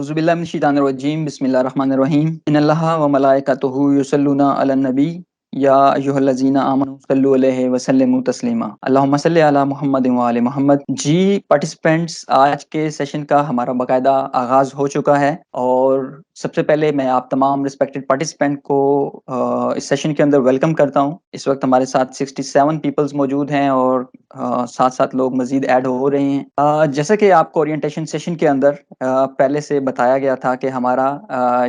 औज़ुबिल्लाहिमिनश्शैतानिर्रजीम बिस्मिल्लाहिर्रहमानिर्रहीम इन्नल्लाहा व मलाइकतुहु युसल्लूना अलन नबी या अय्युहल्लज़ीना आमनू सल्लु अलैहि व सल्लिमू तस्लीमा अल्लाहुम्मा सल्लि अला मुहम्मदिन व आले मोहम्मद। जी पार्टिसिपेंट्स, आज के सेशन का हमारा बाकायदा आगाज़ हो चुका है और सबसे पहले मैं आप तमाम रिस्पेक्टेड पार्टिसिपेंट को इस सेशन के अंदर वेलकम करता हूँ। इस वक्त हमारे साथ 67 पीपल्स मौजूद हैं और साथ-साथ लोग मज़ीद ऐड हो रहे हैं। जैसा कि आपको ओरिएंटेशन सेशन के अंदर पहले से बताया गया था कि हमारा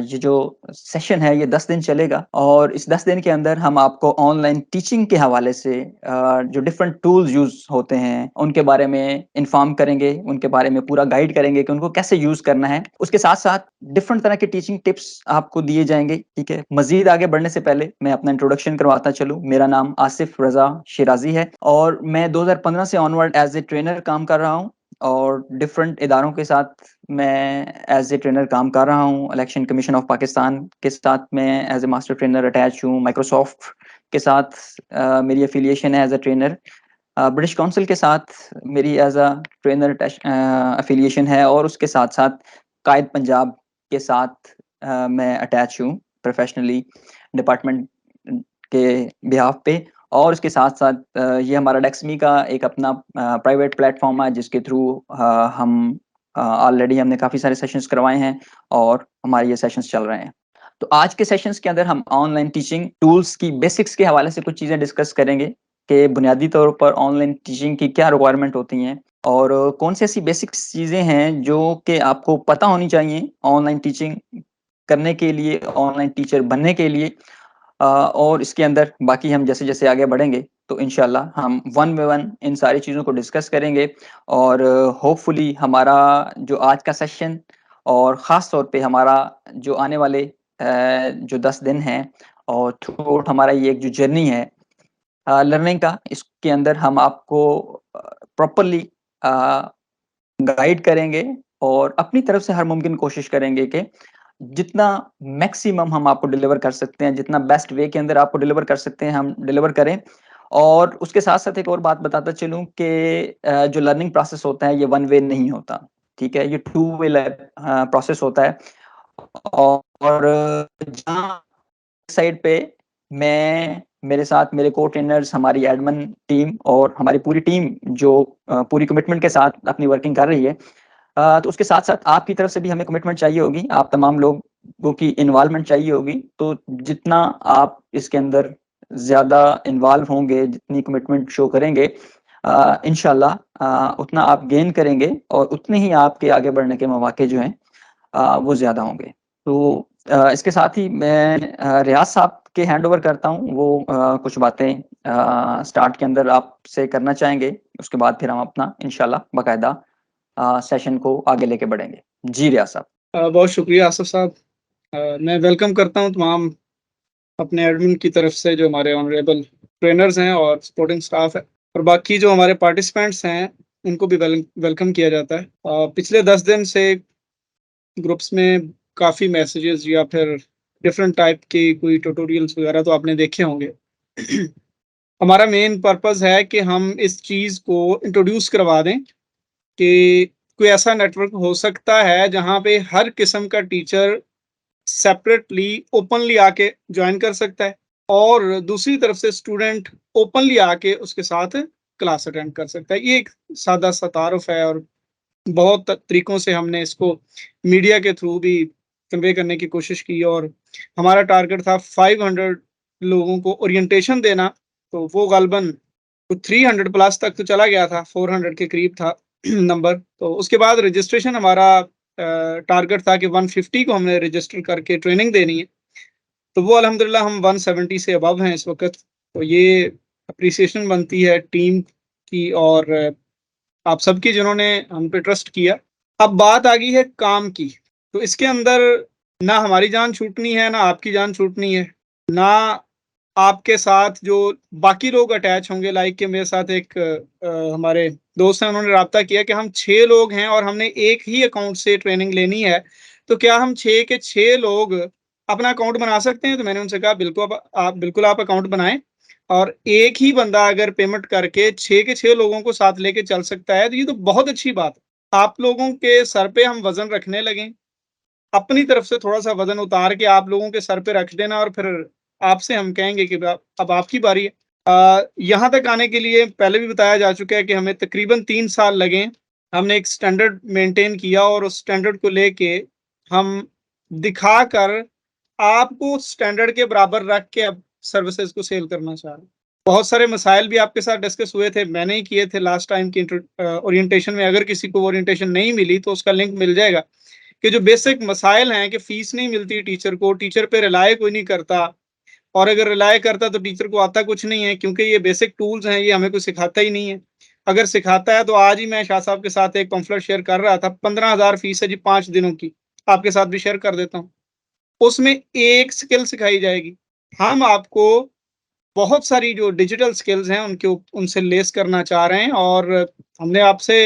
ये जो सेशन है ये 10 दिन चलेगा और इस 10 दिन के अंदर हम आपको ऑनलाइन टीचिंग के हवाले से जो डिफरेंट टूल्स यूज़ होते हैं उनके बारे में इन्फॉर्म करेंगे, उनके बारे में पूरा गाइड करेंगे कि उनको कैसे यूज़ करना है। उसके साथ-साथ डिफरेंट तरह के टीचिंग टिप्स आपको दिए जाएँगे, ठीक है? मज़ीद आगे बढ़ने से पहले मैं अपना इंट्रोडक्शन करवाता चलूँ। मेरा नाम आसिफ रज़ा शिराज़ी है और मैं 2015 से ऑनवर्ड एज़ ए ट्रेनर काम कर रहा हूँ और डिफरेंट इदारों के साथ मैं एज़ ए ट्रेनर काम कर रहा हूँ। इलेक्शन कमीशन ऑफ पाकिस्तान के साथ मैं as a master trainer attach हूँ। माइक्रोसॉफ्ट के साथ मेरी एफ़िलिएशन है as a trainer. British council के साथ मेरी एज़ अ ट्रेनर एफ़िलिएशन है और उसके साथ-साथ कायद पंजाब के साथ मैं अटैच हूँ प्रोफ़ेशनली डिपार्टमेंट के बिहाफ़ पे। और इसके साथ-साथ ये हमारा डेक्समी का एक अपना प्राइवेट प्लेटफ़ॉर्म है जिसके थ्रू हम ऑलरेडी हमने काफ़ी सारे सेशंस करवाए हैं और हमारे ये सेशंस चल रहे हैं। तो आज के सेशंस के अंदर हम ऑनलाइन टीचिंग टूल्स की बेसिक्स के हवाले से कुछ चीज़ें डिस्कस करेंगे कि बुनियादी तौर पर ऑनलाइन टीचिंग की क्या रिक्वायरमेंट होती हैं और कौन सी ऐसी बेसिक्स चीज़ें हैं जो कि आपको पता होनी चाहिए ऑनलाइन टीचिंग करने के लिए, ऑनलाइन टीचर बनने के लिए। और इसके अंदर बाकी हम जैसे-जैसे आगे बढ़ेंगे तो इंशाल्लाह हम वन बाय वन इन सारी चीज़ों को डिस्कस करेंगे और होपफुली हमारा जो आज का सेशन और ख़ास तौर पे हमारा जो आने वाले जो 10 दिन हैं और थ्रू आउट हमारा ये एक जो जर्नी है लर्निंग का, इसके अंदर हम आपको प्रॉपर्ली अ, गाइड करेंगे और अपनी तरफ से हर मुमकिन कोशिश करेंगे कि जितना मैक्सिमम हम आपको डिलीवर कर सकते हैं, जितना बेस्ट वे के अंदर आपको डिलीवर कर सकते हैं, हम डिलीवर करें। और उसके साथ-साथ एक और बात बताता चलूँ कि जो लर्निंग प्रोसेस होता है, ये वन वे नहीं होता, ठीक है? ये टू वे प्रोसेस होता है और जहाँ साइड पे मैं मेरे साथ मेरे को-ट्रेनर्स, हमारी एडमिन टीम और हमारी पूरी टीम जो पूरी कमिटमेंट के साथ अपनी वर्किंग कर रही है। तो उसके साथ-साथ आपकी तरफ से भी हमें कमिटमेंट चाहिए होगी, आप तमाम लोगों की इन्वॉल्वमेंट चाहिए होगी। तो जितना आप इसके अंदर ज़्यादा इन्वॉल्व होंगे, जितनी कमिटमेंट शो करेंगे इंशाल्लाह उतना आप गेन करेंगे और उतने ही आपके आगे बढ़ने के मौके जो हैं वो ज़्यादा होंगे। तो इसके साथ ही मैं रियाज़ साहब के हैंडओवर करता हूँ, वो कुछ बातें स्टार्ट के अंदर आपसे करना चाहेंगे, उसके बाद फिर हम अपना इंशाल्लाह बाकायदा सेशन को आगे लेके बढ़ेंगे। जी रियाज़ साहब। बहुत शुक्रिया आसिफ साहब। मैं वेलकम करता हूँ तमाम अपने एडमिन की तरफ से जो हमारे ऑनरेबल ट्रेनर्स हैं और सपोर्टिंग स्टाफ है और बाकी जो हमारे पार्टिसिपेंट्स हैं उनको भी वेलकम किया जाता है। पिछले 10 दिन से ग्रुप्स में काफ़ी मैसेजेस या फिर डिफरेंट टाइप के कोई ट्यूटोरियल्स वगैरह तो आपने देखे होंगे। हमारा मेन पर्पस है कि हम इस चीज़ को इंट्रोड्यूस करवा दें कि कोई ऐसा नेटवर्क हो सकता है जहाँ पे हर किस्म का टीचर सेपरेटली ओपनली आके ज्वाइन कर सकता है और दूसरी तरफ से स्टूडेंट ओपनली आके उसके साथ क्लास अटेंड कर सकता है। ये एक सादा सा तारुफ है और बहुत तरीकों से हमने इसको मीडिया के थ्रू भी कन्वे करने की कोशिश की और हमारा टारगेट था 500 लोगों को ओरिएंटेशन देना, तो वो गालबन 300 प्लस तक तो चला गया था, 400 के करीब था नंबर। तो उसके बाद रजिस्ट्रेशन हमारा टारगेट था कि 150 को हमने रजिस्टर करके ट्रेनिंग देनी है, तो वो अल्हम्दुलिल्लाह हम 170 से अबव हैं इस वक्त। तो ये अप्रिसिएशन बनती है टीम की और आप सबकी जिन्होंने हम पे ट्रस्ट किया। अब बात आ गई है काम की, तो इसके अंदर ना हमारी जान छूटनी है, ना आपकी जान छूटनी है, ना आपके साथ जो बाकी लोग अटैच होंगे। लाइक कि मेरे साथ एक हमारे दोस्त हैं, उन्होंने राब्ता किया कि हम 6 लोग हैं और हमने एक ही अकाउंट से ट्रेनिंग लेनी है, तो क्या हम 6 के 6 लोग अपना अकाउंट बना सकते हैं? तो मैंने उनसे कहा बिल्कुल आप अकाउंट बनाएँ और एक ही बंदा अगर पेमेंट करके 6 के 6 लोगों को साथ लेके चल सकता है, तो ये तो बहुत अच्छी बात है। आप लोगों के सर पे हम वज़न रखने लगें अपनी तरफ से थोड़ा-सा वज़न उतार के आप लोगों के सर पे रख देना और फिर आपसे हम कहेंगे कि अब आपकी बारी है। यहाँ तक आने के लिए पहले भी बताया जा चुका है कि हमें तकरीबन 3 साल लगे। हमने एक स्टैंडर्ड मेंटेन किया और उस स्टैंडर्ड को लेके हम दिखाकर आपको स्टैंडर्ड के बराबर रख के अब सर्विसेज़ को सेल करना चाह रहे हैं। बहुत सारे मसाइल भी आपके साथ डिस्कस हुए थे, मैंने ही किए थे लास्ट टाइम की ओरिएंटेशन में। अगर किसी को ओरिएंटेशन नहीं मिली तो उसका लिंक मिल जाएगा कि जो बेसिक मसाइल हैं कि फीस नहीं मिलती टीचर को, टीचर पे रिलाय कोई नहीं करता और अगर रिलाय करता तो टीचर को आता कुछ नहीं है क्योंकि ये बेसिक टूल्स हैं, ये हमें कोई सिखाता ही नहीं है। अगर सिखाता है तो आज ही मैं शाह साहब के साथ एक पम्फलेट शेयर कर रहा था, 15,000 फीस है जी 5 दिनों की, आपके साथ भी शेयर कर देता हूँ। उसमें एक स्किल सिखाई जाएगी। हम आपको बहुत सारी जो डिजिटल स्किल्स हैं उनसे लेस करना चाह रहे हैं और हमने आपसे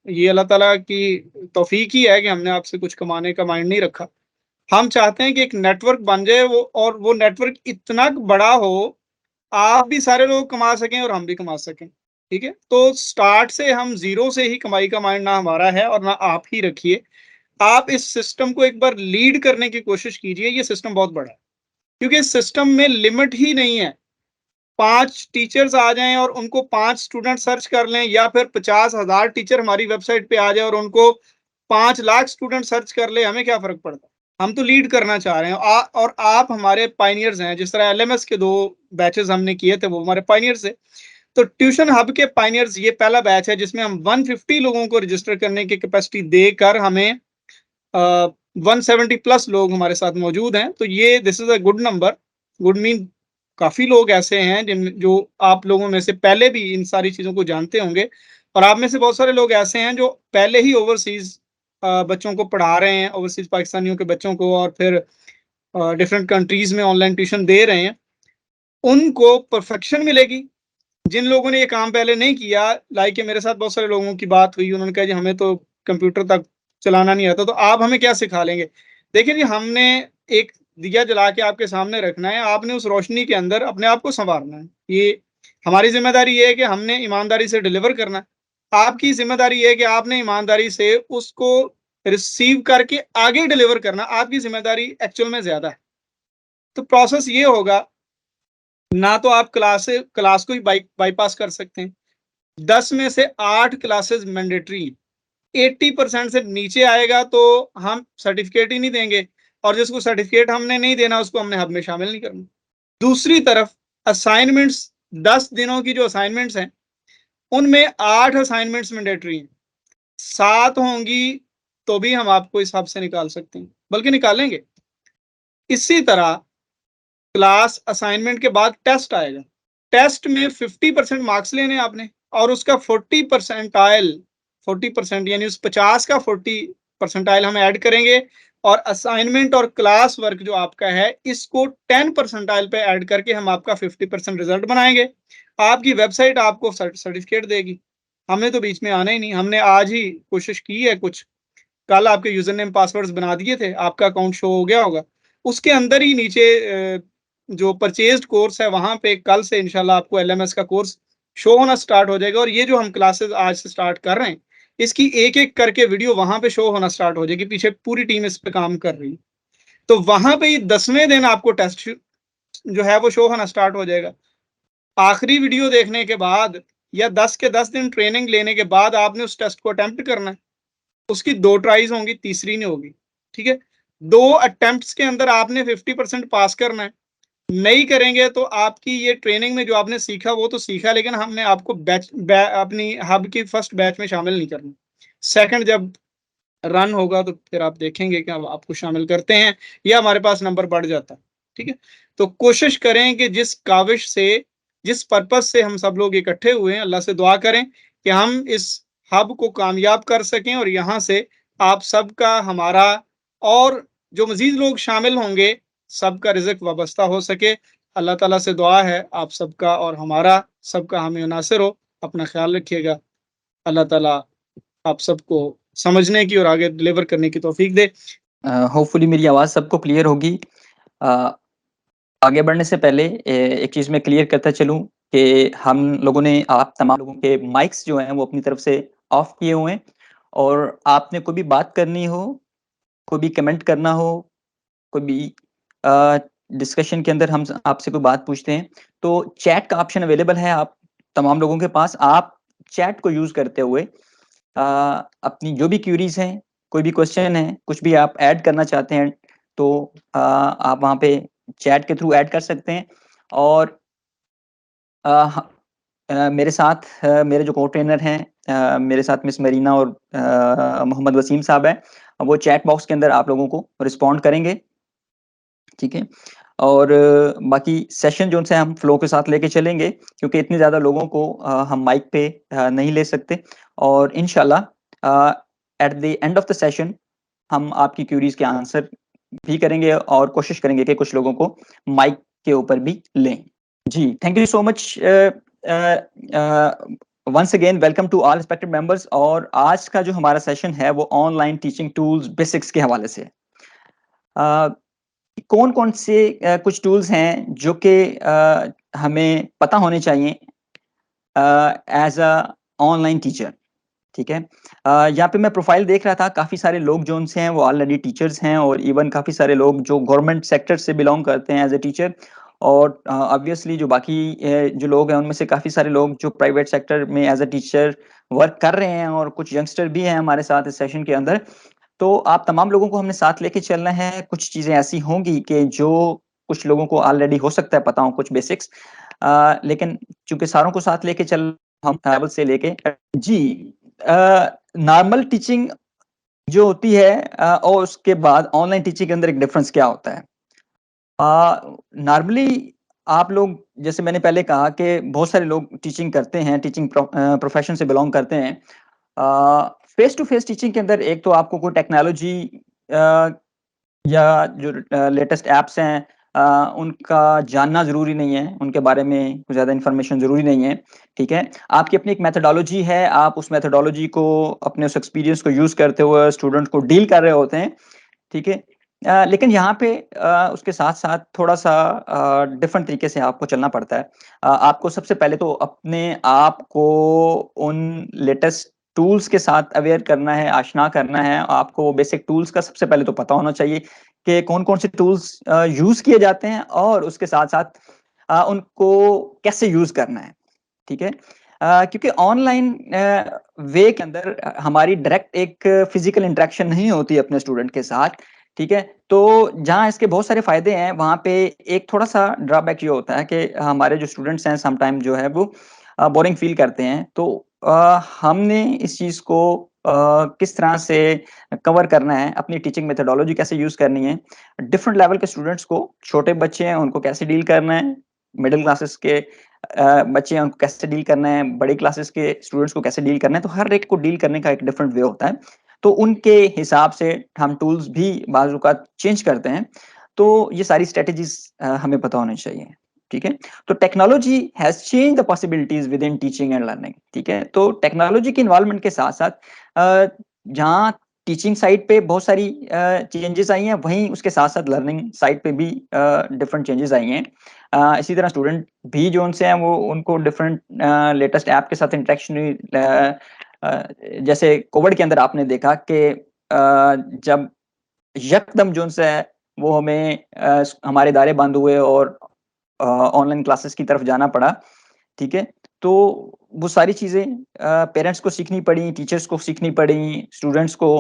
ये अल्लाह ताला की तौफ़ीक ही है कि हमने आपसे कुछ कमाने का माइंड नहीं रखा। हम चाहते हैं कि एक नेटवर्क बन जाए वो नेटवर्क इतना बड़ा हो, आप भी सारे लोग कमा सकें और हम भी कमा सकें, ठीक है? तो स्टार्ट से हम ज़ीरो से ही कमाई का माइंड ना हमारा है और ना आप ही रखिए। आप इस सिस्टम को एक बार लीड करने की कोशिश कीजिए, ये सिस्टम बहुत बड़ा है। क्योंकि इस सिस्टम में लिमिट ही नहीं है। 5 टीचर्स आ जाएँ और उनको 5 स्टूडेंट सर्च कर लें या फिर 50,000 टीचर हमारी वेबसाइट पे आ जाए और उनको 5 लाख स्टूडेंट सर्च कर ले, हमें क्या फ़र्क पड़ता है? हम तो लीड करना चाह रहे हैं और आप हमारे पायनियर्स हैं, जिस तरह एलएमएस के 2 बैचेज़ हमने किए थे, वो हमारे पायनियर्स थे। तो ट्यूशन हब के पायनियर्स ये पहला बैच है जिसमें हम 150 लोगों को रजिस्टर करने की कैपेसिटी देकर हमें 170 प्लस लोग हमारे साथ मौजूद हैं। तो ये this is a good number. Good mean काफ़ी लोग ऐसे हैं जो आप लोगों में से पहले भी इन सारी चीज़ों को जानते होंगे और आप में से बहुत सारे लोग ऐसे हैं जो पहले ही ओवरसीज़ बच्चों को पढ़ा रहे हैं, ओवरसीज़ पाकिस्तानियों के बच्चों को और फिर डिफरेंट कंट्रीज़ में ऑनलाइन ट्यूशन दे रहे हैं। उनको परफेक्शन मिलेगी। जिन लोगों ने ये काम पहले नहीं किया, लाइक मेरे साथ बहुत सारे लोगों की बात हुई, उन्होंने कहा जी हमें तो कंप्यूटर तक चलाना नहीं आता, तो आप हमें क्या सिखा लेंगे? देखिए जी, हमने एक दिया जला के आपके सामने रखना है, आपने उस रोशनी के अंदर अपने आप को सँवारना है। ये हमारी ज़िम्मेदारी ये है कि हमने ईमानदारी से डिलीवर करना है। आपकी ज़िम्मेदारी ये है कि आपने ईमानदारी से उसको रिसीव करके आगे डिलीवर करना, आपकी ज़िम्मेदारी एक्चुअल में ज़्यादा है। तो प्रोसेस ये होगा, ना तो आप क्लास को ही बाईपास कर सकते हैं। 10 में से 8 क्लासेस मैंडेटरी हैं। 80% से नीचे आएगा तो हम सर्टिफ़िकेट ही नहीं देंगे और जिसको सर्टिफ़िकेट हमने नहीं देना उसको हमने हब में शामिल नहीं करना। दूसरी तरफ असाइनमेंट्स 10 दिनों की जो असाइनमेंट्स हैं, उनमें 8 असाइनमेंट्स मैंडेटरी हैं। 7 होंगी तो भी हम आपको इस हब से निकाल सकते हैं, बल्कि निकालेंगे। इसी तरह क्लास असाइनमेंट के बाद टेस्ट आएगा। टेस्ट में 50% मार्क्स लेने आपने और उसका 40% यानी उस 50 का 40 परसेंटाइल हम ऐड करेंगे और असाइनमेंट और क्लास वर्क जो आपका है इसको 10 परसेंटाइल पे ऐड करके हम आपका 50% रिजल्ट बनाएंगे। आपकी वेबसाइट आपको सर्टिफिकेट देगी। हमने तो बीच में आना ही नहीं, हमने आज ही कोशिश की है कुछ, कल आपके यूजर नेम पासवर्ड्स बना दिए थे, आपका अकाउंट शो हो गया होगा। उसके अंदर ही नीचे जो परचेज्ड कोर्स है वहाँ पे कल से इंशाल्लाह आपको एलएमएस का कोर्स शो होना स्टार्ट हो जाएगा और ये जो हम क्लासेस आज से स्टार्ट कर रहे हैं, इसकी एक-एक करके वीडियो वहाँ पे शो होना स्टार्ट हो जाएगी, पीछे पूरी टीम इस पे काम कर रही है। तो वहाँ पे ये 10वें दिन आपको टेस्ट जो है वो शो होना स्टार्ट हो जाएगा। आखिरी वीडियो देखने के बाद या 10 के 10 दिन ट्रेनिंग लेने के बाद आपने उस टेस्ट को अटेम्प्ट करना है। उसकी 2 ट्राइज़ होंगी, तीसरी नहीं होगी, ठीक है? 2 अटेम्प्ट्स के अंदर आपने 50% पास करना है। नहीं करेंगे तो आपकी ये ट्रेनिंग में जो आपने सीखा वो तो सीखा, लेकिन हमने आपको अपनी हब की फर्स्ट बैच में शामिल नहीं करना। सेकंड जब रन होगा तो फिर आप देखेंगे कि हम आपको शामिल करते हैं या हमारे पास नंबर बढ़ जाता है, ठीक है? तो कोशिश करें कि जिस काविश से, जिस पर्पज़ से हम सब लोग इकट्ठे हुए हैं, अल्लाह से दुआ करें कि हम इस हब को कामयाब कर सकें और यहाँ से आप सबका, हमारा और जो मज़ीद लोग शामिल होंगे, सबका रिज़्क वाबस्ता हो सके। अल्लाह ताला से दुआ है आप सबका और हमारा सबका हामी नासिर हो। अपना ख़्याल रखिएगा। अल्लाह ताला आप सबको समझने की और आगे डिलीवर करने की तौफ़ीक दे। होपफुली मेरी आवाज़ सबको क्लियर होगी। अ, आगे बढ़ने से पहले एक चीज़ मैं क्लियर करता चलूँ कि हम लोगों ने आप तमाम लोगों के माइक्स जो हैं वो अपनी तरफ से ऑफ किए हुए हैं और आपने कोई भी बात करनी हो कोई भी कमेंट करना हो, कोई भी डिस्कशन के अंदर हम आपसे कोई बात पूछते हैं, तो चैट का ऑप्शन अवेलेबल है आप तमाम लोगों के पास। आप चैट को यूज़ करते हुए अपनी जो भी क्वेरीज़ हैं, कोई भी क्वेश्चन है, कुछ भी आप ऐड करना चाहते हैं, तो आप वहाँ पे चैट के थ्रू ऐड कर सकते हैं। और अ, ह मेरे साथ मेरे जो को-ट्रेनर हैं, मेरे साथ मिस मरीना और मोहम्मद वसीम साहब हैं, वो चैट बॉक्स के अंदर आप लोगों को रिस्पॉन्ड करेंगे, ठीक है? और बाकी सेशन जो उनसे हम फ्लो के साथ लेके चलेंगे, क्योंकि इतने ज़्यादा लोगों को हम माइक पे नहीं ले सकते। और इंशाल्लाह at the end of the session हम आपकी क्वेरीज़ के आंसर भी करेंगे और कोशिश करेंगे कि कुछ लोगों को माइक के ऊपर भी लें। जी, thank you so much once again welcome to all respected members. और आज का जो हमारा सेशन है वो ऑनलाइन टीचिंग टूल्स बेसिक्स के हवाले से है। अ, कौन-कौन से कुछ टूल्स हैं जो कि हमें पता होने चाहिए एज़ अ ऑनलाइन टीचर, ठीक है? यहाँ पे मैं प्रोफाइल देख रहा था, काफ़ी सारे लोग जो उनसे हैं वो ऑलरेडी टीचर्स हैं, और इवन काफ़ी सारे लोग जो गवर्नमेंट सेक्टर से बिलॉन्ग करते हैं एज़ अ टीचर। और ऑब्वियसली जो बाकी जो लोग हैं उनमें से काफ़ी सारे लोग जो प्राइवेट सेक्टर में एज़ अ टीचर वर्क कर रहे हैं, और कुछ यंगस्टर भी हैं हमारे साथ इस सेशन के अंदर। तो आप तमाम लोगों को हमने साथ लेके चलना है। कुछ चीज़ें ऐसी होंगी कि जो कुछ लोगों को ऑलरेडी हो सकता है पता हो, कुछ बेसिक्स, लेकिन चूँकि सारों को साथ लेके चल हम ट्रैवल से लेके जी, नॉर्मल टीचिंग जो होती है और उसके बाद ऑनलाइन टीचिंग के अंदर एक डिफरेंस क्या होता है? नॉर्मली आप लोग, जैसे मैंने पहले कहा कि बहुत सारे लोग टीचिंग करते हैं, टीचिंग प्रोफेशन से बिलॉन्ग करते हैं। फेस टू फेस टीचिंग के अंदर एक तो आपको कोई टेक्नोलॉजी अ, या जो लेटेस्ट ऐप्स हैं उनका जानना ज़रूरी नहीं है, उनके बारे में कुछ ज़्यादा इन्फॉर्मेशन ज़रूरी नहीं है, ठीक है? आपकी अपनी एक मेथोडोलॉजी है, आप उस मेथोडोलॉजी को, अपने उस एक्सपीरियंस को यूज़ करते हुए स्टूडेंट को डील कर रहे होते हैं, ठीक है? लेकिन यहाँ पे उसके साथ-साथ थोड़ा-सा डिफरेंट तरीके से आपको चलना पड़ता है। आपको सबसे पहले तो अपने आप को उन लेटेस्ट टूल्स के साथ अवेयर करना है, आशना करना है। आपको बेसिक टूल्स का सबसे पहले तो पता होना चाहिए कि कौन-कौन से टूल्स यूज़ किए जाते हैं, और उसके साथ-साथ उनको कैसे यूज़ करना है, ठीक है? क्योंकि ऑनलाइन वे के अंदर हमारी डायरेक्ट एक फिज़िकल इंटरेक्शन नहीं होती अपने स्टूडेंट के साथ, ठीक है? तो जहाँ इसके बहुत सारे फ़ायदे हैं, वहाँ पे एक थोड़ा-सा ड्रॉबैक ये होता है कि हमारे जो स्टूडेंट्स हैं सम टाइम जो है वो बोरिंग फ़ील करते हैं। तो हमने इस चीज़ को किस तरह से कवर करना है, अपनी टीचिंग मेथोडोलॉजी कैसे यूज़ करनी है, डिफरेंट लेवल के स्टूडेंट्स को, छोटे बच्चे हैं उनको कैसे डील करना है, मिडल क्लासेस के बच्चे हैं उनको कैसे डील करना है, बड़ी क्लासेस के स्टूडेंट्स को कैसे डील करना है, तो हर एक को डील करने का एक डिफरेंट वे होता है। तो उनके हिसाब से हम टूल्स भी बाज़ औक़ात चेंज करते हैं। तो ये सारी स्ट्रैटेजीज़ हमें पता होनी चाहिए, ठीक है? तो technology has changed the possibilities within teaching and learning, ठीक है? तो टेक्नोलॉजी के इन्वॉल्वमेंट के साथ-साथ जहाँ टीचिंग साइड पे बहुत सारी चेंजेज़ आई हैं, वहीं उसके साथ-साथ लर्निंग साइड पे भी डिफरेंट चेंजेज़ आई हैं। इसी तरह स्टूडेंट भी जो उनसे हैं वो उनको डिफरेंट लेटेस्ट ऐप के साथ इंटरेक्शन हुई। जैसे कोविड के अंदर आपने देखा कि जब यकदम जो उनसे है वो हमें हमारे इदारे बंद हुए और ऑनलाइन क्लासेस की तरफ जाना पड़ा, ठीक है? तो वो सारी चीज़ें पेरेंट्स को सीखनी पड़ी, टीचर्स को सीखनी पड़ी, स्टूडेंट्स को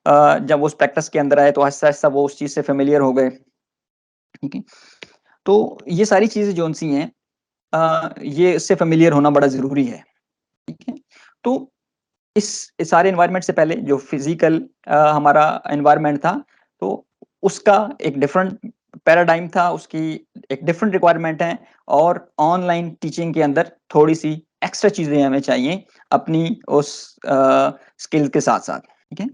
जब वो उस प्रैक्टिस के अंदर आए तो आहिस्ता-आहिस्ता वो उस चीज़ से फ़ैमिलियर हो गए, ठीक है? तो ये सारी चीज़ें जो-सी हैं ये इससे फ़ैमिलियर होना बड़ा ज़रूरी है, ठीक है? तो इस सारे एनवायरनमेंट से पहले जो फिज़िकल हमारा एनवायरनमेंट था, तो उसका एक डिफरेंट पैराडाइम था, उसकी एक डिफरेंट रिक्वायरमेंट है, और ऑनलाइन टीचिंग के अंदर थोड़ी-सी एक्स्ट्रा चीज़ें हमें चाहिए अपनी उस स्किल के साथ-साथ, ठीक है?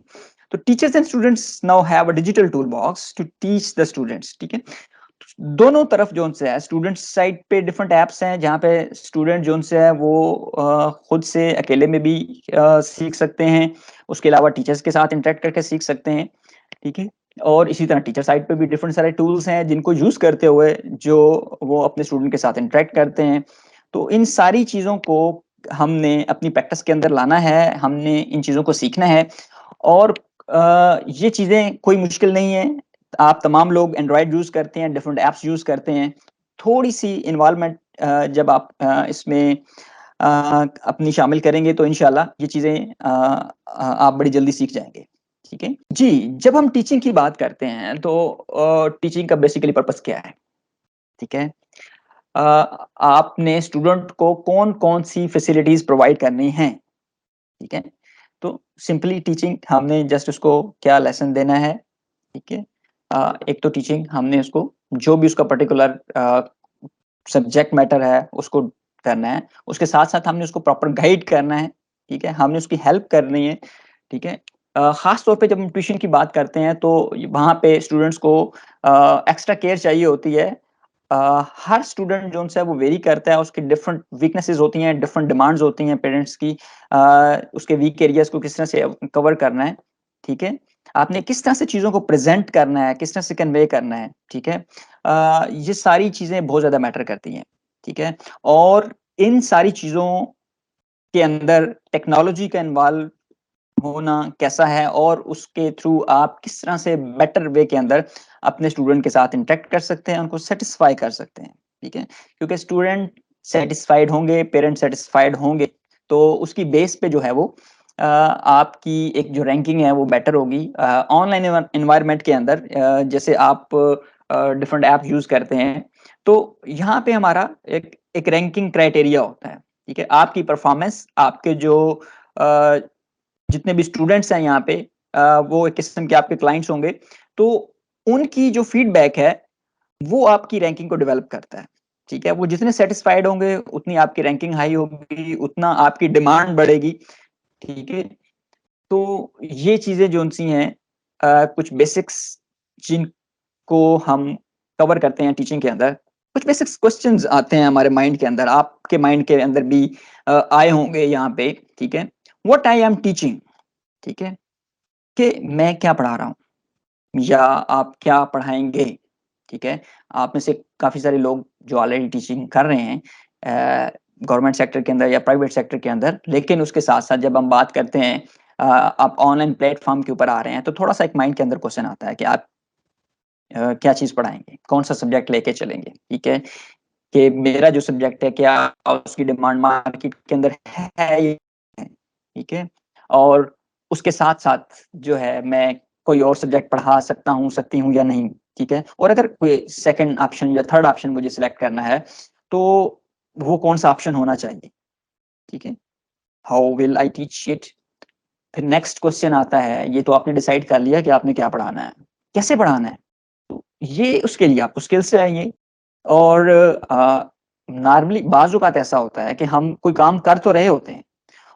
तो teachers and students now have a digital tool box to teach the students, ठीक है? दोनों तरफ जो-से है, स्टूडेंट साइड पे डिफरेंट ऐप्स हैं, जहाँ पे स्टूडेंट जो-से है वो खुद से अकेले में भी सीख सकते हैं। उसके अलावा टीचर्स के साथ इंटरैक्ट करके सीख सकते हैं, ठीक है? और इसी तरह टीचर साइड पे भी डिफरेंट सारे टूल्स हैं, जिनको यूज़ करते हुए जो वो अपने स्टूडेंट के साथ इंटरैक्ट करते हैं। तो इन सारी चीज़ों को हमने अपनी प्रैक्टिस के अंदर लाना है, हमने इन चीज़ों को सीखना है, और ये चीज़ें कोई मुश्किल नहीं है। आप तमाम लोग एंड्रॉयड यूज़ करते हैं, डिफरेंट ऐप्स यूज़ करते हैं। थोड़ी-सी इन्वॉल्वमेंट जब आप इसमें अपनी शामिल करेंगे तो इंशाल्लाह ये चीज़ें आप बड़ी जल्दी सीख जाएँगे। ठीक है? जी, जब हम टीचिंग की बात करते हैं तो टीचिंग का बेसिकली पर्पज़ क्या है? ठीक है? अ, आपने स्टूडेंट को कौन-कौन सी फैसिलिटीज़ प्रोवाइड करनी हैं, ठीक है? तो सिंपली टीचिंग हमने जस्ट उसको क्या लेसन देना है, ठीक है? एक तो टीचिंग हमने उसको जो भी उसका पर्टिकुलर सब्जेक्ट मैटर है, उसको करना है। उसके साथ-साथ हमने उसको प्रॉपर गाइड करना है, ठीक है? हमने उसकी हेल्प करनी है, ठीक है? ख़ास तौर पे जब हम ट्यूशन की बात करते हैं तो वहाँ पे स्टूडेंट्स को एक्स्ट्रा केयर चाहिए होती है। हर स्टूडेंट जो है वो वेरी करता है, उसकी डिफरेंट वीकनेसेस होती हैं, डिफरेंट डिमांड्स होती हैं पेरेंट्स की। उसके वीक एरियाज़ को किस तरह से कवर करना है, ठीक है? आपने किस तरह से चीज़ों को प्रेज़ेंट करना है, किस तरह से कन्वे करना है, ठीक है? ये सारी चीज़ें बहुत ज़्यादा मैटर करती हैं, ठीक है? और इन सारी चीज़ों के अंदर टेक्नोलॉजी का इन्वॉल्व होना कैसा है और उसके थ्रू आप किस तरह से बेटर वे के अंदर अपने स्टूडेंट के साथ इंटरेक्ट कर सकते हैं, उनको सैटिस्फाई कर सकते हैं, ठीक है? क्योंकि स्टूडेंट सैटिस्फाइड होंगे, पेरेंट्स सैटिस्फाइड होंगे, तो उसकी बेस पे जो है वो आपकी एक जो रैंकिंग है वो बेटर होगी। ऑनलाइन एनवायरनमेंट के अंदर जैसे आप डिफरेंट ऐप यूज़ करते हैं, तो यहाँ पे हमारा एक एक रैंकिंग क्राइटेरिया होता है, ठीक है? आपकी परफॉर्मेंस, आपके जो अ, जितने भी स्टूडेंट्स हैं यहाँ पे वो एक किस्म के आपके क्लाइंट्स होंगे, तो उनकी जो फीडबैक है, वो आपकी रैंकिंग को डेवलप करता है, ठीक है? वो जितने सैटिस्फाइड होंगे, उतनी आपकी रैंकिंग हाई होगी, उतना आपकी डिमांड बढ़ेगी, ठीक है? तो ये चीज़ें जोन-सी हैं कुछ बेसिक्स जिनको हम कवर करते हैं टीचिंग के अंदर। कुछ बेसिक्स क्वेश्चन्स आते हैं हमारे माइंड के अंदर, आपके माइंड के अंदर भी आए होंगे यहाँ पे, ठीक है? व्हाट आई एम टीचिंग, ठीक है? कि मैं क्या पढ़ा रहा हूँ या आप क्या पढ़ाएँगे, ठीक है? आप में से काफ़ी सारे लोग जो ऑलरेडी टीचिंग कर रहे हैं गवर्नमेंट सेक्टर के अंदर या प्राइवेट सेक्टर के अंदर, लेकिन उसके साथ-साथ जब हम बात करते हैं आप ऑनलाइन प्लेटफ़ॉर्म के ऊपर आ रहे हैं, तो थोड़ा-सा एक माइंड के अंदर क्वेश्चन आता है कि आप क्या चीज़ पढ़ाएँगे? कौन-सा सब्जेक्ट लेके चलेंगे, ठीक है? कि मेरा जो सब्जेक्ट है क्या उसकी डिमांड मार्केट के अंदर है या नहीं, ठीक है? और उसके साथ-साथ जो है मैं कोई और सब्जेक्ट पढ़ा सकता हूँ, सकती हूँ या नहीं, ठीक है? और अगर कोई सेकंड ऑप्शन या थर्ड ऑप्शन मुझे सिलेक्ट करना है, तो वो कौन-सा ऑप्शन होना चाहिए, ठीक है? How will I teach it? फिर नेक्स्ट क्वेश्चन आता है, ये तो आपने डिसाइड कर लिया कि आपने क्या पढ़ाना है, कैसे पढ़ाना है? तो ये उसके लिए आपको स्किल्स चाहिए। और नॉर्मली बाज़ औक़ात ऐसा होता है कि हम कोई काम कर तो रहे होते हैं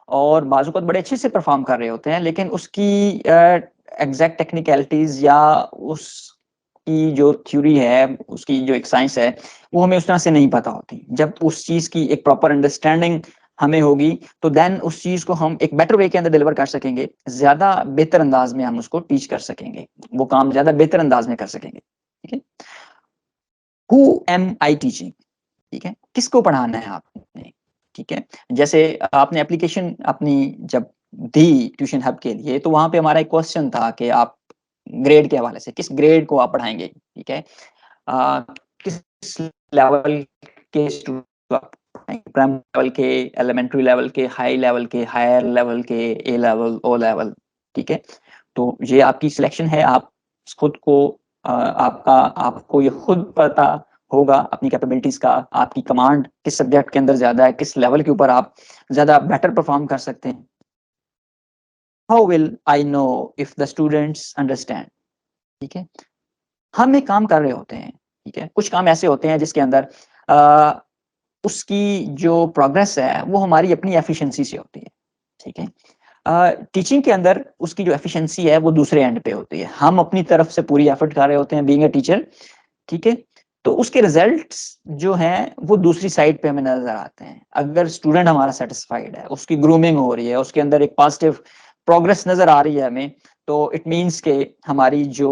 और बाज़ औक़ात बड़े अच्छे से परफ़ॉर्म कर रहे होते हैं, लेकिन उसकी एग्ज़ैक्ट टेक्निकैलिटीज़ या उसकी जो थ्योरी है, उसकी जो एक साइंस है, वो हमें उस तरह से नहीं पता होती। जब उस चीज़ की एक प्रॉपर अंडरस्टैंडिंग हमें होगी, तो देन उस चीज़ को हम एक बेटर वे के अंदर डिलीवर कर सकेंगे। ज़्यादा बेहतर अंदाज़ में हम उसको टीच कर सकेंगे। वो काम ज़्यादा बेहतर अंदाज़ में कर सकेंगे। ठीक है? हू एम आई टीचिंग? ठीक है? किसको पढ़ाना है आपने? ठीक है? जैसे आपने एप्लीकेशन अपनी जब दी ट्यूशन हब के लिए, तो वहाँ पे हमारा एक क्वेश्चन था कि आप ग्रेड के हवाले से, किस ग्रेड को आप पढ़ाएँगे? ठीक है? अ, किस लेवल के स्टूडेंट को आप पढ़ाएँगे? प्राइमरी लेवल के, एलिमेंट्री लेवल के, हाई लेवल के, हायर लेवल के, ए लेवल, ओ लेवल, ठीक है? तो ये आपकी सिलेक्शन है, आप खुद को आपको ये खुद पता होगा अपनी कैपेबिलिटीज़ का, आपकी कमांड किस सब्जेक्ट के अंदर ज़्यादा है, किस लेवल के ऊपर आप ज़्यादा बेटर परफ़ॉर्म कर सकते हैं। How will I know if the students understand? ठीक है? हम एक काम कर रहे होते हैं, ठीक है? कुछ काम ऐसे होते हैं जिसके अंदर अ, उसकी जो प्रोग्रेस है, वो हमारी अपनी एफिशिएंसी से होती है, ठीक है? टीचिंग के अंदर उसकी जो एफिशिएंसी है, वो दूसरे एंड पे होती है। हम अपनी तरफ से पूरी एफर्ट कर रहे होते हैं बीइंग अ टीचर, ठीक है? तो उसके रिज़ल्ट्स जो हैं, वो दूसरी साइड पे हमें नज़र आते हैं। अगर स्टूडेंट हमारा सैटिस्फाइड है, उसकी ग्रूमिंग हो रही है, उसके अंदर एक पॉज़िटिव प्रोग्रेस नज़र आ रही है हमें, तो इट मीन्स कि हमारी जो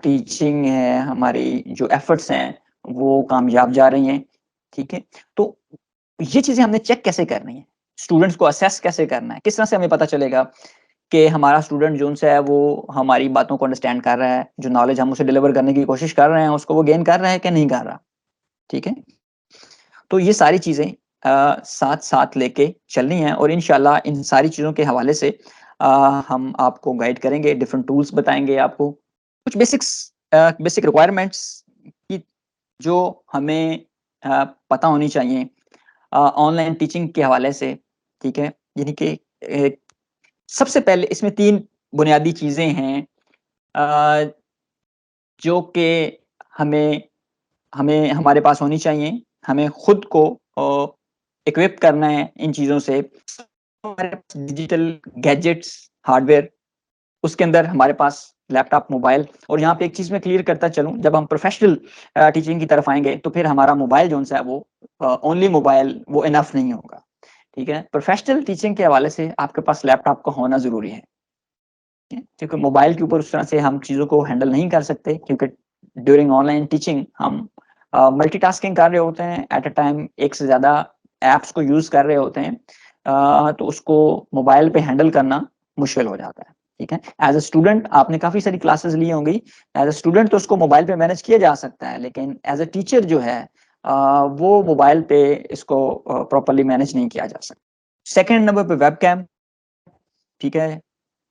टीचिंग है, हमारी जो एफर्ट्स हैं, वो कामयाब जा रही हैं, ठीक है? तो ये चीज़ें हमने चेक कैसे करनी है? स्टूडेंट्स को असेस कैसे करना है? किस तरह से हमें पता चलेगा कि हमारा स्टूडेंट जो है वो हमारी बातों को अंडरस्टैंड कर रहा है, जो नॉलेज हम उसे डिलीवर करने की कोशिश कर रहे हैं उसको वो गेन कर रहा है कि नहीं कर रहा। ठीक है, तो ये सारी चीजें साथ साथ लेके चलनी है और इंशाल्लाह इन सारी चीजों के हवाले से हम आपको गाइड करेंगे, डिफरेंट टूल्स बताएंगे आपको, कुछ बेसिक रिक्वायरमेंट्स की जो हमें पता होनी चाहिए ऑनलाइन टीचिंग के हवाले से। ठीक है, यानी कि सबसे पहले इसमें 3 बुनियादी चीज़ें हैं अ, जो कि हमें हमें हमारे पास होनी चाहिए। हमें खुद को इक्विप करना है इन चीज़ों से। हमारे पास डिजिटल गैजेट्स, हार्डवेयर, उसके अंदर हमारे पास लैपटॉप, मोबाइल। और यहाँ पे एक चीज़ मैं क्लियर करता चलूँ, जब हम प्रोफेशनल टीचिंग की तरफ आएँगे तो फिर हमारा मोबाइल जो-सा है वो ओनली मोबाइल वो इनफ नहीं होगा। ठीक है? प्रोफेशनल टीचिंग के हवाले से आपके पास लैपटॉप का होना ज़रूरी है। क्योंकि मोबाइल के ऊपर उस तरह से हम चीज़ों को हैंडल नहीं कर सकते, क्योंकि ड्यूरिंग ऑनलाइन टीचिंग हम मल्टीटास्किंग कर रहे होते हैं, एट अ टाइम एक से ज़्यादा ऐप्स को यूज़ कर रहे होते हैं। तो उसको मोबाइल पे हैंडल करना मुश्किल हो जाता है। ठीक है? एज़ अ स्टूडेंट आपने काफ़ी सारी क्लासेस ली होंगी, एज़ अ स्टूडेंट तो उसको मोबाइल पे मैनेज किया जा सकता है, लेकिन एज़ अ टीचर जो है वो मोबाइल पे इसको प्रॉपर्ली मैनेज नहीं किया जा सकता। सेकंड नंबर पे वेबकैम। ठीक है?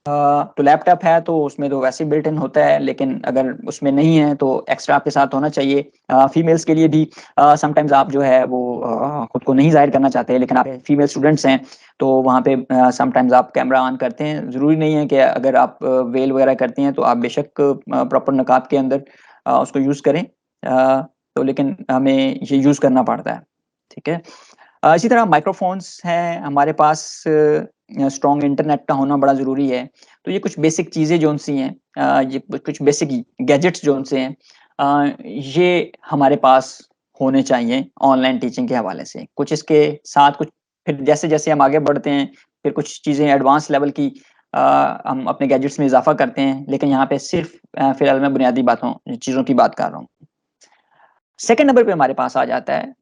तो लैपटॉप है तो उसमें तो वैसे ही बिल्ट इन होता है, लेकिन अगर उसमें नहीं है तो एक्स्ट्रा आपके साथ होना चाहिए। फीमेल्स के लिए भी समटाइम्स आप जो है वो खुद को नहीं ज़ाहिर करना चाहते, लेकिन आप फीमेल स्टूडेंट्स हैं तो वहाँ पे समटाइम्स आप कैमरा ऑन करते हैं। ज़रूरी नहीं है कि अगर आप वेल वगैरह करती हैं तो आप बेशक प्रॉपर नकाब के अंदर उसको यूज़ करें। तो लेकिन हमें ये यूज़ करना पड़ता है। ठीक है? इसी तरह माइक्रोफ़ोन्स हैं हमारे पास, स्ट्रॉन्ग इंटरनेट का होना बड़ा ज़रूरी है। तो ये कुछ बेसिक चीज़ें जौन-सी हैं, ये कुछ बेसिक गैजेट्स जौन-से हैं, ये हमारे पास होने चाहिए ऑनलाइन टीचिंग के हवाले से। कुछ इसके साथ कुछ फिर जैसे-जैसे हम आगे बढ़ते हैं, फिर कुछ चीज़ें एडवांस लेवल की हम अपने गैजेट्स में इज़ाफ़ा करते हैं, लेकिन यहाँ पे सिर्फ़ फ़िलहाल मैं बुनियादी चीज़ों की बात कर रहा हूँ। सेकंड नंबर पे हमारे पास आ जाता है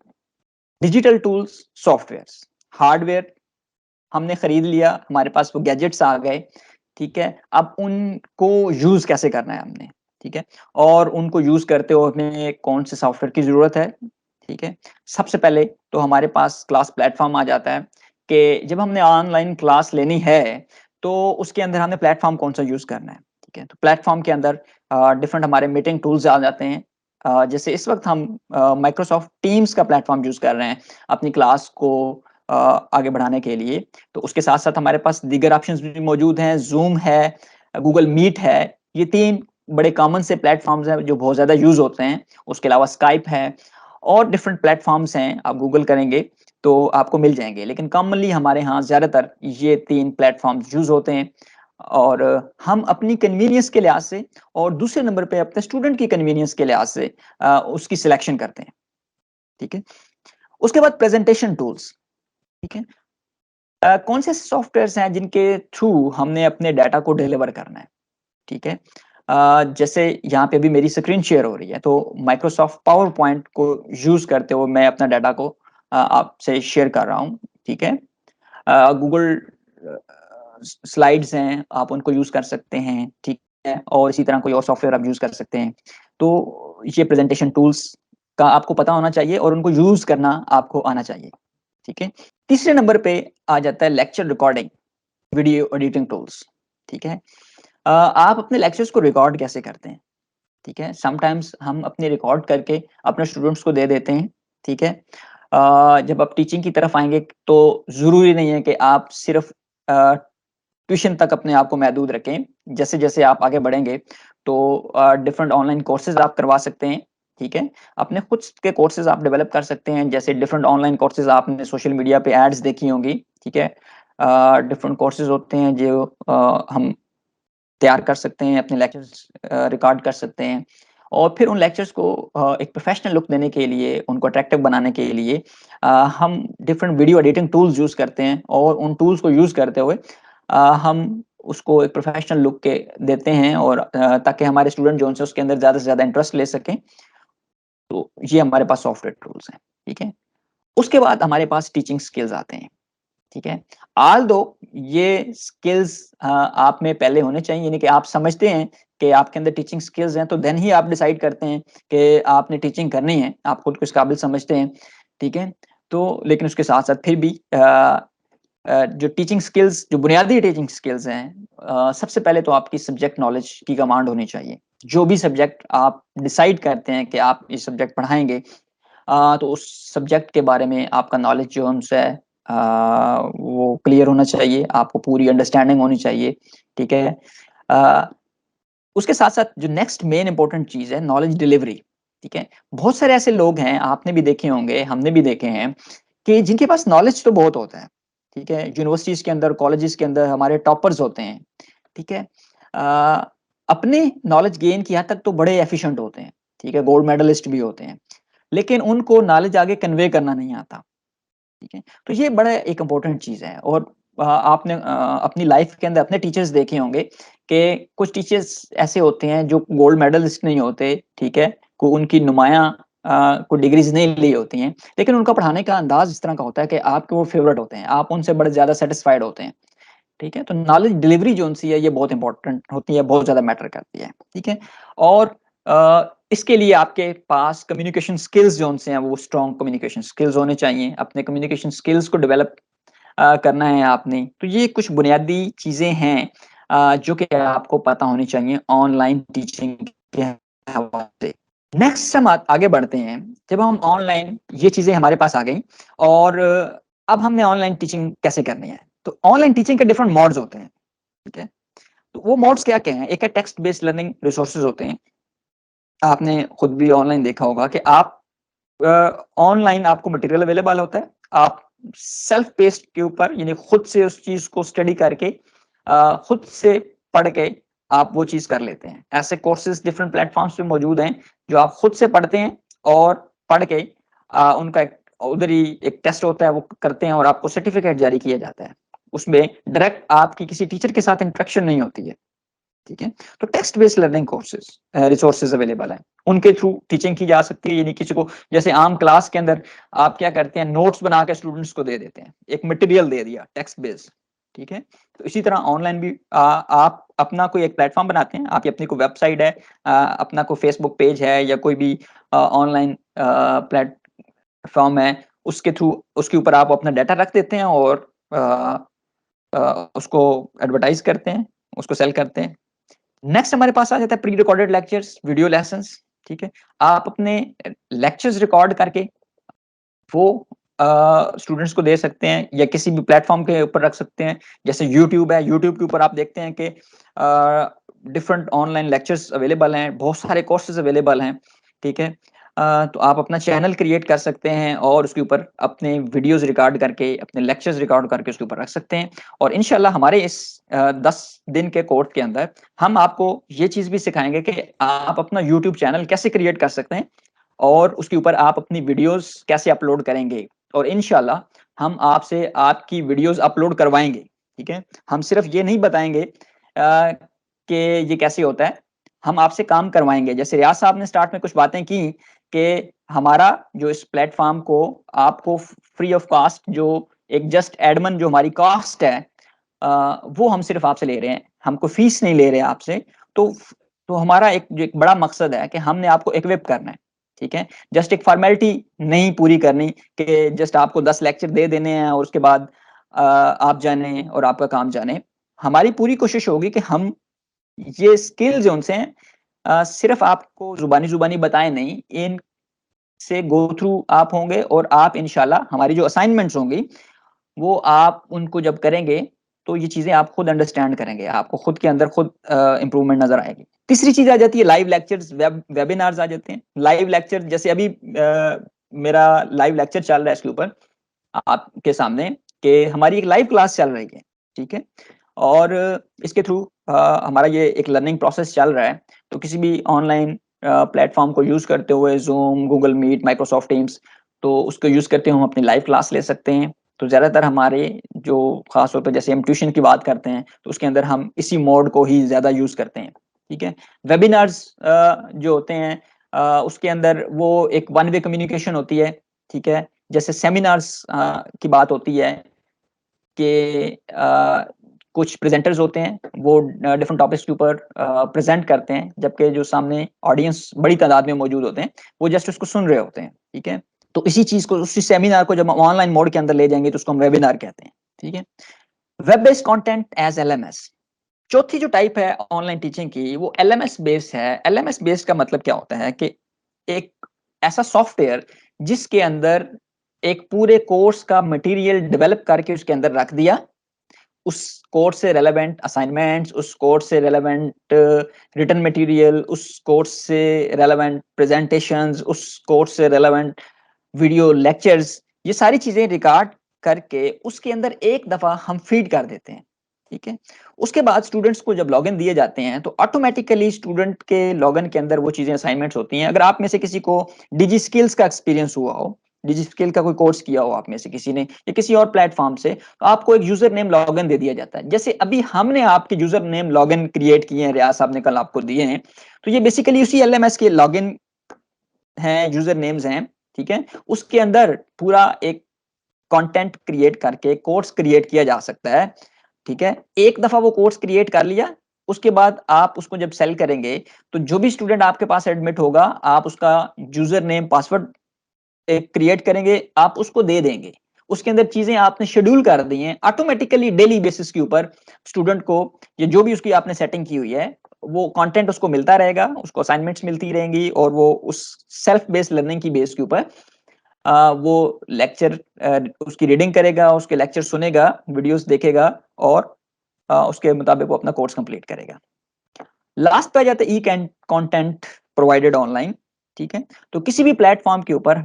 डिजिटल टूल्स, सॉफ्टवेयर्स। हार्डवेयर हमने खरीद लिया, हमारे पास वो गैजेट्स आ गए, ठीक है? अब उनको यूज़ कैसे करना है हमने, ठीक है? और उनको यूज़ करते हुए हमें कौन से सॉफ्टवेयर की ज़रूरत है, ठीक है? सबसे पहले तो हमारे पास क्लास प्लेटफ़ॉर्म आ जाता है कि जब हमने ऑनलाइन क्लास लेनी है, तो उसके अंदर हमने प्लेटफ़ॉर्म कौन-सा यूज़ करना है, ठीक है? तो प्लेटफ़ॉर्म के अंदर डिफरेंट हमारे मीटिंग टूल्स आ जाते हैं। जैसे इस वक़्त हम माइक्रोसॉफ्ट टीम्स का प्लेटफ़ॉर्म यूज़ कर रहे हैं, अपनी क्लास को अ, आगे बढ़ाने के लिए। तो उसके साथ-साथ हमारे पास दीगर ऑप्शंस भी मौजूद हैं, ज़ूम है, गूगल मीट है। ये 3 बड़े कॉमन से प्लेटफ़ॉर्म्स हैं जो बहुत ज़्यादा यूज़ होते हैं। उसके अलावा स्काइप है और डिफरेंट प्लेटफ़ॉर्म्स हैं, आप गूगल करेंगे तो आपको मिल जाएँगे। लेकिन कॉमनली हमारे यहाँ ज़्यादातर ये 3 प्लेटफ़ॉर्म्स यूज़ होते हैं और हम अपनी कन्वीनियंस के लिहाज़ से और दूसरे नंबर पे अपने स्टूडेंट की कन्वीनियंस के लिहाज़ से उसकी सिलेक्शन करते हैं। ठीक है? उसके बाद प्रेज़ेंटेशन टूल्स, ठीक है? कौन से सॉफ्टवेयर्स हैं जिनके थ्रू हमने अपने डाटा को डिलीवर करना है, ठीक है? जैसे यहाँ पे अभी मेरी स्क्रीन शेयर हो रही है, तो माइक्रोसॉफ्ट पावर पॉइंट को यूज़ करते हुए मैं अपना डाटा को आपसे शेयर कर रहा हूँ, ठीक है? गूगल स्लाइड्स हैं, आप उनको यूज़ कर सकते हैं, ठीक है? और इसी तरह कोई और सॉफ्टवेयर आप यूज़ कर सकते हैं। तो ये प्रेज़ेंटेशन टूल्स का आपको पता होना चाहिए और उनको यूज़ करना आपको आना चाहिए, ठीक है? तीसरे नंबर पे आ जाता है lecture recording, video editing tools, ठीक है? आप अपने लेक्चर्स को रिकॉर्ड कैसे करते हैं? ठीक है? समटाइम्स हम अपने रिकॉर्ड करके अपने स्टूडेंट्स को दे देते हैं, ठीक है? जब आप टीचिंग की तरफ आएँगे तो ज़रूरी नहीं है कि आप सिर्फ़ अ, ट्यूशन तक अपने आप को महदूद रखें। जैसे-जैसे आप आगे बढ़ेंगे तो डिफरेंट ऑनलाइन कोर्सेज़ आप करवा सकते हैं, ठीक है? अपने खुद के कोर्सेज़ आप डेवलप कर सकते हैं, जैसे डिफरेंट ऑनलाइन कोर्सेज़ आपने सोशल मीडिया पे एड्स देखी होंगी, ठीक है? डिफरेंट कोर्सेज़ होते हैं जो हम तैयार कर सकते हैं, अपने लेक्चर्स रिकॉर्ड कर सकते हैं और फिर उन लेक्चर्स को एक प्रोफेशनल लुक देने के लिए, उनको अट्रैक्टिव बनाने के लिए अ, हम different video editing tools use करते हैं और उन टूल्स को यूज़ करते हुए हम उसको एक प्रोफेशनल लुक के देते हैं और ताकि हमारे स्टूडेंट जो हैं उसके अंदर ज़्यादा से ज़्यादा इंटरेस्ट ले सकें। तो ये हमारे पास सॉफ्टवेयर टूल्स हैं, ठीक है? उसके बाद हमारे पास टीचिंग स्किल्स आते हैं, ठीक है। ऑल दो ये स्किल्स आप में पहले होने चाहिए, यानी कि आप समझते हैं कि आपके अंदर टीचिंग स्किल्स हैं, तो देन ही आप डिसाइड करते हैं कि आपने टीचिंग करनी है, आप खुद को इस काबिल समझते हैं, ठीक है। तो लेकिन उसके साथ-साथ फिर भी जो टीचिंग स्किल्स, जो बुनियादी टीचिंग स्किल्स हैं, सबसे पहले तो आपकी सब्जेक्ट नॉलेज की कमांड होनी चाहिए। जो भी सब्जेक्ट आप डिसाइड करते हैं कि आप ये सब्जेक्ट पढ़ाएँगे, तो उस सब्जेक्ट के बारे में आपका नॉलेज जो हमसे है वो क्लियर होना चाहिए, आपको पूरी अंडरस्टैंडिंग होनी चाहिए, ठीक है। अ, उसके साथ-साथ जो नेक्स्ट मेन इम्पोर्टेंट चीज़ है, नॉलेज डिलीवरी, ठीक है। बहुत सारे ऐसे लोग हैं, आपने भी देखे होंगे, हमने भी देखे हैं, कि जिनके पास नॉलेज तो बहुत होता है, ठीक है। यूनिवर्सिटीज़ के अंदर, कॉलेजेस के अंदर हमारे टॉपर्स होते हैं, ठीक है। अ, अपने नॉलेज गेन की हद तक तो बड़े एफिशिएंट होते हैं, ठीक है, गोल्ड मेडलिस्ट भी होते हैं। लेकिन उनको नॉलेज आगे कन्वे करना नहीं आता, ठीक है? तो ये बड़ा एक इम्पोर्टेंट चीज़ है। और आपने अपनी लाइफ़ के अंदर अपने टीचर्स देखे होंगे कि कुछ टीचर्स ऐसे होते हैं जो गोल्ड मेडलिस्ट नहीं होते, ठीक है? को उनकी नुमायाँ कोई डिग्रीज़ नहीं ली होती हैं, लेकिन उनका पढ़ाने का अंदाज़ इस तरह का होता है कि आपके वो फ़ेवरेट होते हैं, आप उनसे बड़े ज़्यादा सैटिस्फाइड होते हैं, ठीक है? तो नॉलेज डिलीवरी जो-सी है, ये बहुत इम्पोर्टेंट होती है, बहुत ज़्यादा मैटर करती है, ठीक है? और इसके लिए आपके पास कम्युनिकेशन स्किल्स जो-से हैं, वो स्ट्रॉन्ग कम्युनिकेशन स्किल्स होने चाहिए। अपने कम्युनिकेशन स्किल्स को डेवलप करना है आपने। तो ये कुछ बुनियादी चीज़ें हैं जो कि आपको पता होनी चाहिए ऑनलाइन टीचिंग के हवाले से। नेक्स्ट हम आगे बढ़ते हैं। जब हम ऑनलाइन ये चीज़ें हमारे पास आ गई और अब हमने ऑनलाइन टीचिंग कैसे करनी है? तो ऑनलाइन टीचिंग के डिफरेंट मोड्स होते हैं, ठीक है? तो वो मोड्स क्या-क्या हैं? एक है टेक्स्ट बेस्ड लर्निंग रिसोर्सेज़ होते हैं। आपने खुद भी ऑनलाइन देखा होगा कि आप ऑनलाइन आपको मटेरियल अवेलेबल होता है। आप सेल्फ पेस्ड के ऊपर यानी खुद से उस चीज़ को स्टडी करके खुद से पढ़ के आप वो चीज़ कर लेते हैं। ऐसे कोर्सेज़ डिफरेंट प्लेटफ़ॉर्म्स पे मौजूद हैं, जो आप खुद से पढ़ते हैं और पढ़ के उनका एक उधर ही एक टेस्ट होता है, वो करते हैं और आपको सर्टिफ़िकेट जारी किया जाता है। उसमें डायरेक्ट आपकी किसी टीचर के साथ इंटरेक्शन नहीं होती है। ठीक है? तो text based learning courses resources available हैं। उनके थ्रू टीचिंग की जा सकती है, यानी किसी को जैसे आम क्लास के अंदर आप क्या करते हैं, नोट्स बना के स्टूडेंट्स को दे देते हैं। एक मटेरियल दे दिया टेक्स्ट बेस्ड, ठीक है? तो इसी तरह ऑनलाइन भी आप अपना कोई एक प्लेटफ़ॉर्म बनाते हैं, आपकी अपनी कोई वेबसाइट है, अपना कोई फेसबुक पेज है या कोई भी ऑनलाइन प्लेटफ़ॉर्म है, उसके थ्रू उसके ऊपर आप अपना डाटा रख देते हैं और उसको एडवर्टाइज़ करते हैं, उसको सेल करते हैं। नेक्स्ट हमारे पास आ जाता है pre recorded lectures, video lessons, ठीक है? आप अपने लेक्चर्स रिकॉर्ड करके वो स्टूडेंट्स को दे सकते हैं या किसी भी प्लेटफ़ॉर्म के ऊपर रख सकते हैं। जैसे यूट्यूब है, यूट्यूब के ऊपर आप देखते हैं कि डिफरेंट ऑनलाइन लेक्चर्स अवेलेबल हैं, बहुत सारे कोर्सेज़ अवेलेबल हैं, ठीक है? तो आप अपना चैनल क्रिएट कर सकते हैं और उसके ऊपर अपने वीडियोज़ रिकॉर्ड करके, अपने लेक्चर्स रिकॉर्ड करके उसके ऊपर रख सकते हैं। और इंशाल्लाह हमारे इस 10 दिन के कोर्स के अंदर हम आपको ये चीज़ भी सिखाएँगे कि आप अपना यूट्यूब चैनल कैसे क्रिएट कर सकते हैं और उसके ऊपर आप अपनी वीडियोज़ कैसे अपलोड करेंगे और इंशाल्लाह हम आपसे आपकी वीडियोज़ अपलोड करवाएँगे, ठीक है? हम सिर्फ़ ये नहीं बताएँगे कि ये कैसे होता है, हम आपसे काम करवाएँगे। जैसे रियाज़ साहब ने स्टार्ट में कुछ बातें की कि हमारा जो इस प्लेटफ़ॉर्म को आपको फ्री ऑफ कॉस्ट जो एक जस्ट एडमिन जो हमारी कॉस्ट है वो हम सिर्फ़ आपसे ले रहे हैं, हम कोई फ़ीस नहीं ले रहे हैं आपसे। तो तो हमारा एक जो एक बड़ा मकसद है कि हमने आपको इक्विप करना है, ठीक है? जस्ट एक फ़ॉर्मेलिटी नहीं पूरी करनी कि जस्ट आपको 10 लेक्चर दे देने हैं और उसके बाद आप जानें और आपका काम जाने। हमारी पूरी कोशिश होगी कि हम ये स्किल जो उनसे हैं सिर्फ़ आपको ज़ुबानी-ज़ुबानी बताएँ नहीं, इनसे गो थ्रू आप होंगे और आप इंशाल्लाह हमारी जो असाइनमेंट्स होंगी वो आप उनको जब करेंगे, तो ये चीज़ें आप खुद अंडरस्टैंड करेंगे। आपको खुद के अंदर खुद इम्प्रूवमेंट नज़र आएगी। तीसरी चीज़ आ जाती है लाइव लेक्चर्स, वेबिनार्स आ जाते हैं। लाइव लेक्चर जैसे अभी मेरा लाइव लेक्चर चल रहा है इसके ऊपर आपके सामने कि हमारी एक लाइव क्लास चल रही है, ठीक है? और इसके थ्रू हमारा ये एक लर्निंग प्रोसेस चल रहा है। तो किसी भी ऑनलाइन प्लेटफ़ॉर्म को यूज़ करते हुए Zoom, Google Meet, Microsoft Teams तो उसको यूज़ करते हुए हम अपनी लाइव क्लास ले सकते हैं। तो ज़्यादातर हमारे जो ख़ास तौर पे जैसे हम ट्यूशन की बात करते हैं, तो उसके अंदर हम इसी मोड को ही ज़्यादा यूज़ करते हैं, ठीक है? वेबिनार्स जो होते हैं उसके अंदर वो एक वन वे कम्युनिकेशन होती है, ठीक है? जैसे सेमिनार्स की बात होती है, कि कुछ प्रेजेंटर्स होते हैं, वो डिफरेंट टॉपिक्स के ऊपर प्रेजेंट करते हैं, जबकि जो सामने ऑडियंस बड़ी तादाद में मौजूद होते हैं, वो जस्ट उसको सुन रहे होते हैं, ठीक है। तो इसी चीज को, उसी सेमिनार को जब हम ऑनलाइन मोड के अंदर ले जाएंगे तो उसको हम वेबिनार कहते हैं, ठीक है। Web based content as LMS. चौथी जो टाइप है ऑनलाइन टीचिंग की, वो एलएमएस बेस्ड है। एलएमएस बेस्ड का मतलब क्या होता है कि एक ऐसा सॉफ्टवेयर जिसके अंदर एक पूरे कोर्स का मटेरियल डेवलप करके उसके अंदर रख दिया, उस कोर्स से रेलेवेंट असाइनमेंट्स, उस कोर्स से रेलेवेंट रिटन मटेरियल, उस कोर्स से रेलेवेंट प्रेजेंटेशंस, उस कोर्स से रेलेवेंट वीडियो लेक्चर्स, ये सारी चीजें रिकॉर्ड करके उसके अंदर एक दफा हम फीड कर देते हैं, ठीक है। उसके बाद स्टूडेंट्स को जब लॉगिन दिए जाते हैं तो ऑटोमेटिकली स्टूडेंट के लॉगिन के अंदर वो चीजें असाइनमेंट्स होती हैं। अगर आप में से किसी को डिजी स्किल्स का एक्सपीरियंस हुआ हो, डिजी स्किल का कोई कोर्स किया हो आप में से किसी ने, या किसी और प्लेटफॉर्म से, तो आपको एक यूजर नेम लॉगिन दे दिया जाता है। जैसे अभी हमने आपके यूजर नेम लॉगिन क्रिएट किए हैं, रियाज साहब ने कल आपको दिए हैं, तो ये बेसिकली उसी एलएमएस के लॉगिन हैं, यूजर नेम्स हैं, ठीक है। उसके अंदर पूरा एक कंटेंट क्रिएट करके कोर्स क्रिएट किया जा सकता है, ठीक है। एक दफा वो कोर्स क्रिएट कर लिया, उसके बाद आप उसको जब सेल करेंगे तो जो भी स्टूडेंट आपके पास एडमिट होगा, आप उसका यूजर नेम पासवर्ड एक क्रिएट करेंगे, आप उसको दे देंगे। उसके अंदर चीजें आपने शेड्यूल कर दी हैं, ऑटोमेटिकली डेली बेसिस के ऊपर स्टूडेंट को ये जो भी उसकी आपने सेटिंग की हुई है, वो कंटेंट उसको मिलता रहेगा, उसको असाइनमेंट्स मिलती रहेंगी, और वो उस सेल्फ बेस्ड लर्निंग की बेस के ऊपर वो लेक्चर उसकी रीडिंग करेगा, उसके लेक्चर सुनेगा, वीडियोस देखेगा, और उसके मुताबिक वो अपना कोर्स कंप्लीट करेगा। लास्ट पे आ जाता है ई कंटेंट प्रोवाइडेड ऑनलाइन, ठीक है। तो किसी भी प्लेटफॉर्म के ऊपर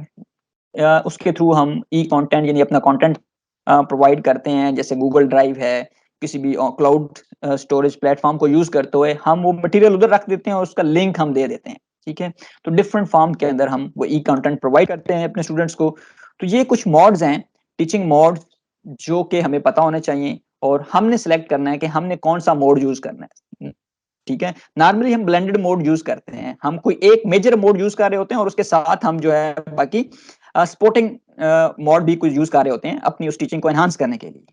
उसके थ्रू हम ई कंटेंट यानी अपना कंटेंट प्रोवाइड करते हैं। जैसे गूगल ड्राइव है, किसी भी क्लाउड स्टोरेज प्लेटफॉर्म को यूज करते हुए हम वो मटेरियल उधर रख देते हैं और उसका लिंक हम दे देते हैं, ठीक है। तो डिफरेंट फॉर्म के अंदर हम वो ई कंटेंट प्रोवाइड करते हैं अपने स्टूडेंट्स को। तो ये कुछ मॉड्स हैं, टीचिंग मॉड्स, जो कि हमें पता होने चाहिए, और हमने सिलेक्ट करना है कि हमने कौन सा मोड यूज करना है, ठीक है। नॉर्मली हम ब्लेंडेड मोड यूज करते हैं, हम कोई एक मेजर मोड यूज कर रहे होते हैं और उसके साथ हम जो है बाकी सपोर्टिंग मोड भी कुछ यूज कर रहे होते हैं अपनी उस टीचिंग को एनहांस करने के लिए,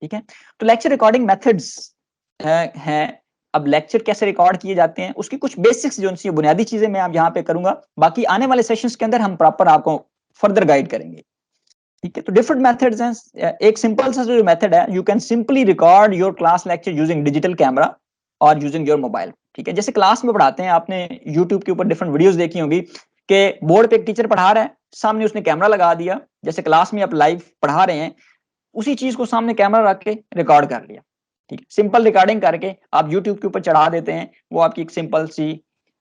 ठीक है। तो लेक्चर रिकॉर्डिंग मेथड्स हैं। अब लेक्चर कैसे रिकॉर्ड किए जाते हैं, उसकी कुछ बेसिक्स जो सी बुनियादी चीजें मैं आप यहाँ पे करूंगा, बाकी आने वाले सेशंस के अंदर हम प्रॉपर आपको फर्दर गाइड करेंगे, ठीक है। तो डिफरेंट मेथड्स हैं। एक सिंपल सा जो मेथड है, you can simply record your class lecture using digital camera और यूजिंग योर मोबाइल, ठीक है। जैसे क्लास में पढ़ाते हैं, आपने यूट्यूब के ऊपर डिफरेंट वीडियोस देखी होंगी कि बोर्ड पे एक टीचर पढ़ा रहा है, सामने उसने कैमरा लगा दिया, जैसे क्लास में आप लाइव पढ़ा रहे हैं, उसी चीज को सामने कैमरा रख के रिकॉर्ड कर लिया, ठीक है। सिंपल रिकॉर्डिंग करके आप यूट्यूब के ऊपर चढ़ा देते हैं, वो आपकी एक सिंपल सी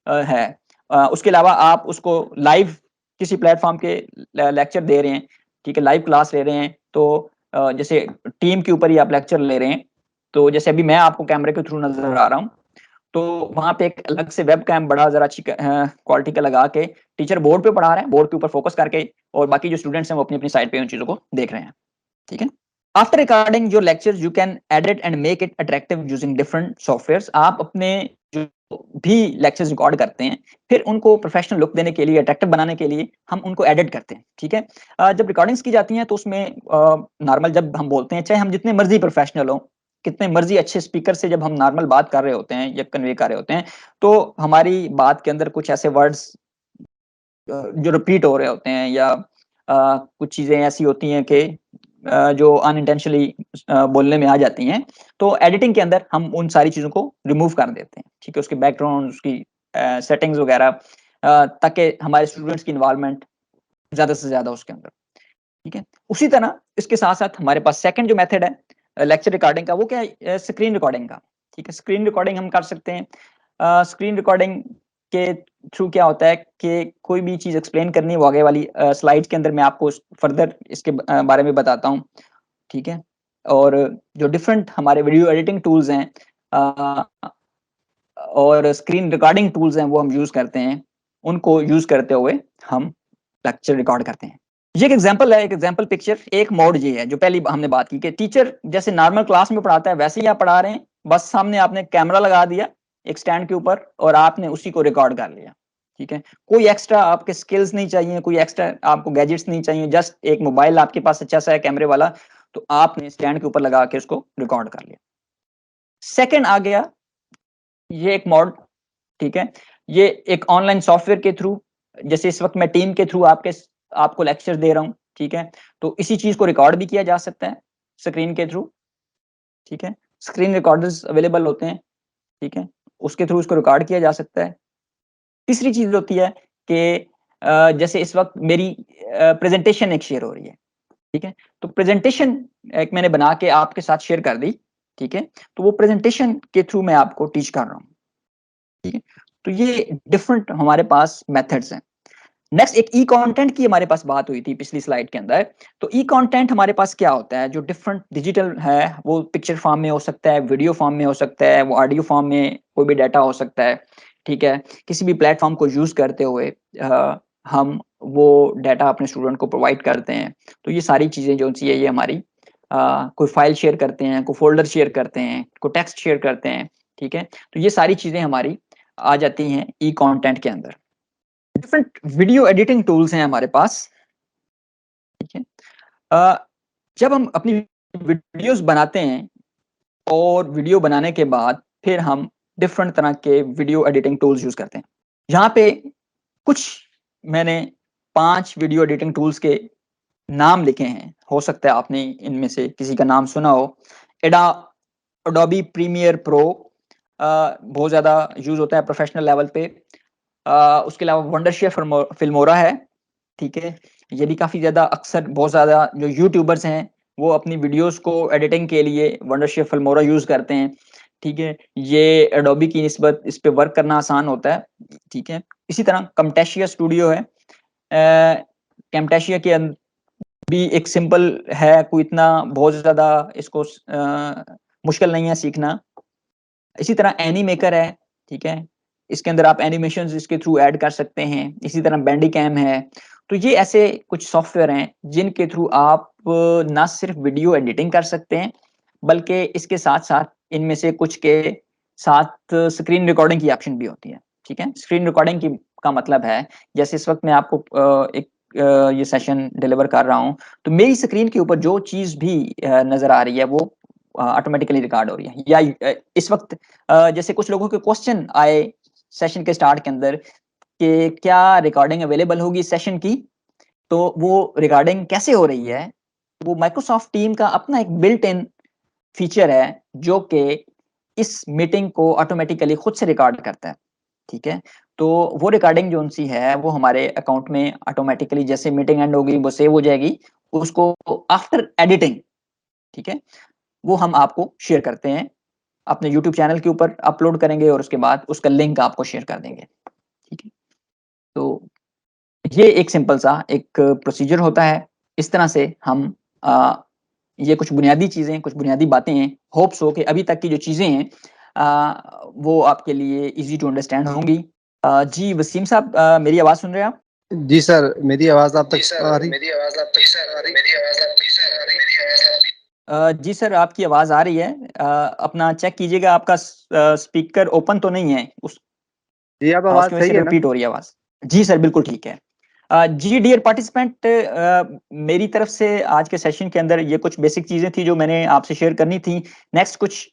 है। उसके अलावा आप उसको लाइव किसी प्लेटफॉर्म के लेक्चर दे रहे हैं, ठीक है, लाइव क्लास ले रहे हैं, तो जैसे टीम के ऊपर ही आप लेक्चर ले रहे हैं, तो जैसे अभी मैं आपको कैमरे के थ्रू नजर आ रहा हूँ, तो वहां पे एक अलग से वेब कैम बड़ा जरा अच्छी क्वालिटी का लगा के टीचर बोर्ड पे पढ़ा रहे हैं, बोर्ड के ऊपर फोकस करके, और बाकी जो स्टूडेंट्स हैं वो अपनी अपनी साइड पे उन चीजों को देख रहे हैं, ठीक है। After recording your lectures you can edit and make it attractive using different softwares. आप अपने जो भी लेक्चर्स रिकॉर्ड करते हैं, फिर उनको प्रोफेशनल लुक देने के लिए, अट्रैक्टिव बनाने के लिए हम उनको एडिट करते हैं, ठीक है। जब रिकॉर्डिंग्स की जाती हैं तो उसमें नॉर्मल जब हम बोलते हैं, चाहे हम जितने मर्जी प्रोफेशनल हो, कितने मर्जी अच्छे स्पीकर से जब हम नॉर्मल बात कर रहे होते हैं या कन्वे कर रहे होते हैं, तो हमारी बात के अंदर कुछ ऐसे वर्ड्स जो रिपीट हो रहे होते हैं, या कुछ चीजें ऐसी होती हैं कि जो अनइंटेंशनली बोलने में आ जाती हैं, तो एडिटिंग के अंदर हम उन सारी चीजों को रिमूव कर देते हैं, ठीक है। उसके बैकग्राउंड, उसकी सेटिंग्स वगैरह, ताकि हमारे स्टूडेंट्स की इन्वॉल्वमेंट ज्यादा से ज्यादा उसके अंदर, ठीक है। उसी तरह इसके साथ साथ हमारे पास सेकंड जो मेथड है लेक्चर रिकॉर्डिंग का, वो क्या है, स्क्रीन रिकॉर्डिंग का, ठीक है। स्क्रीन रिकॉर्डिंग हम कर सकते हैं। स्क्रीन रिकॉर्डिंग के थ्रू क्या होता है कि कोई भी चीज एक्सप्लेन करनी है, वो आगे वाली स्लाइड्स के अंदर मैं आपको फर्दर इसके बारे में बताता हूँ, ठीक है। और जो डिफरेंट हमारे वीडियो एडिटिंग टूल्स हैं और स्क्रीन रिकॉर्डिंग टूल्स हैं, वो हम यूज करते हैं, उनको यूज करते हुए हम लेक्चर रिकॉर्ड करते हैं। ये एक एग्जांपल है, एक एग्जांपल पिक्चर, एक मोड ये है जो पहली हमने बात की कि टीचर जैसे नॉर्मल क्लास में पढ़ाता है वैसे ही आप पढ़ा रहे हैं, बस सामने आपने कैमरा लगा दिया एक स्टैंड के ऊपर और आपने उसी को रिकॉर्ड कर लिया, ठीक है। कोई एक्स्ट्रा आपके स्किल्स नहीं चाहिए, कोई एक्स्ट्रा आपको गैजेट्स नहीं चाहिए, जस्ट एक मोबाइल आपके पास अच्छा सा है कैमरे वाला, तो आपने स्टैंड के ऊपर लगा के उसको रिकॉर्ड कर लिया। सेकंड आ गया ये एक मोड, ठीक है? ये एक ऑनलाइन सॉफ्टवेयर के थ्रू, जैसे इस वक्त मैं टीम के थ्रू आपको लेक्चर दे रहा हूँ, ठीक है? तो इसी चीज़ को रिकॉर्ड भी किया जा सकता है स्क्रीन के थ्रू, ठीक है? स्क्रीन रिकॉर्डर्स अवेलेबल होते हैं, ठीक है? उसके थ्रू इसको रिकॉर्ड किया जा सकता है। तीसरी चीज़ होती है कि जैसे इस वक्त मेरी प्रेज़ेंटेशन एक शेयर हो रही है, ठीक है? तो प्रेज़ेंटेशन एक मैंने बना के आपके साथ शेयर कर दी, ठीक है? तो वो प्रेज़ेंटेशन के थ्रू मैं आपको टीच कर रहा हूँ, ठीक है? तो ये डिफरेंट हमारे पास मेथड्स हैं। नेक्स्ट एक ई कंटेंट की हमारे पास बात हुई थी पिछली स्लाइड के अंदर। तो ई कंटेंट हमारे पास क्या होता है, जो डिफरेंट डिजिटल है, वो पिक्चर फॉर्म में हो सकता है, वीडियो फॉर्म में हो सकता है, वो ऑडियो फॉर्म में कोई भी डाटा हो सकता है, ठीक है? किसी भी प्लेटफॉर्म को यूज करते हुए हम वो डाटा अपने स्टूडेंट को प्रोवाइड करते हैं। तो ये सारी चीजें जो सी है ये हमारी कोई फाइल शेयर करते हैं, कोई फोल्डर शेयर करते हैं, कोई टेक्स्ट शेयर करते हैं, ठीक है? तो ये सारी चीजें हमारी आ जाती हैं ई कंटेंट के अंदर। डिफरेंट वीडियो एडिटिंग टूल्स हैं हमारे पास, ठीक है? जब हम अपनी वीडियोस बनाते हैं और वीडियो बनाने के बाद फिर हम डिफरेंट तरह के वीडियो एडिटिंग टूल्स यूज करते हैं। यहाँ पे कुछ मैंने 5 वीडियो एडिटिंग टूल्स के नाम लिखे हैं। हो सकता है आपने इनमें से किसी का नाम सुना हो। एडा एडोबी प्रीमियर प्रो बहुत ज़्यादा यूज होता है प्रोफेशनल लेवल पे। उसके अलावा वंडरशेयर फिल्मोरा है, ठीक है? ये भी काफ़ी ज़्यादा अक्सर बहुत ज़्यादा जो यूट्यूबर्स हैं, वो अपनी वीडियोज़ को एडिटिंग के लिए वंडरशेयर फिल्मोरा यूज़ करते हैं, ठीक है? ये एडोबी की निस्बत इस पे वर्क करना आसान होता है, ठीक है? इसी तरह camtasia स्टूडियो है। camtasia के भी एक सिंपल है, कोई इतना बहुत ज़्यादा इसको मुश्किल नहीं है सीखना। इसी तरह एनीमेकर है, ठीक है? इसके अंदर आप एनिमेशंस इसके थ्रू ऐड कर सकते हैं। इसी तरह बैंडिकैम है। तो ये ऐसे कुछ सॉफ्टवेयर हैं जिनके थ्रू आप ना सिर्फ वीडियो एडिटिंग कर सकते हैं, बल्कि इसके साथ-साथ इनमें से कुछ के साथ स्क्रीन रिकॉर्डिंग की ऑप्शन भी होती है, ठीक है? स्क्रीन रिकॉर्डिंग की का मतलब है, जैसे इस वक़्त मैं आपको ये सेशन डिलीवर कर रहा हूँ, तो मेरी स्क्रीन के ऊपर जो चीज़ भी नज़र आ रही है वो ऑटोमेटिकली रिकॉर्ड हो रही है। या इस वक़्त जैसे कुछ लोगों के क्वेश्चन आए सेशन के स्टार्ट के अंदर कि क्या रिकॉर्डिंग अवेलेबल होगी सेशन की? तो वो रिकॉर्डिंग कैसे हो रही है? वो माइक्रोसॉफ्ट टीम का अपना एक बिल्ट इन फीचर है, जो कि इस मीटिंग को ऑटोमेटिकली खुद से रिकॉर्ड करता है, ठीक है? तो वो रिकॉर्डिंग जोन-सी है, वो हमारे अकाउंट में ऑटोमेटिकली जैसे मीटिंग एंड होगी, वो सेव हो जाएगी। उसको आफ्टर एडिटिंग, ठीक है? वो हम आपको शेयर करते हैं। अपने यूट्यूब चैनल के ऊपर अपलोड करेंगे और उसके बाद उसका लिंक आपको शेयर कर देंगे, ठीक है? तो ये एक सिंपल सा एक प्रोसीजर होता है। इस तरह से हम ये कुछ बुनियादी चीज़ें, कुछ बुनियादी बातें हैं। होप सो कि अभी तक की जो चीज़ें हैं वो आपके लिए ईज़ी टू अंडरस्टैंड होंगी। जी वसीम साहब, मेरी आवाज़ सुन रहे हैं आप? जी सर, मेरी आवाज़ आप तक आ रही? जी सर, आपकी आवाज़ आ रही है। अपना चेक कीजिएगा आपका स्पीकर ओपन तो नहीं है? उस जी, अब उसकी आवाज़ वजह से सही है ना? रिपीट हो रही है आवाज़। जी सर, बिल्कुल ठीक है। जी डियर पार्टिसिपेंट, मेरी तरफ से आज के सेशन के अंदर ये कुछ बेसिक चीज़ें थी जो मैंने आपसे शेयर करनी थी। नेक्स्ट कुछ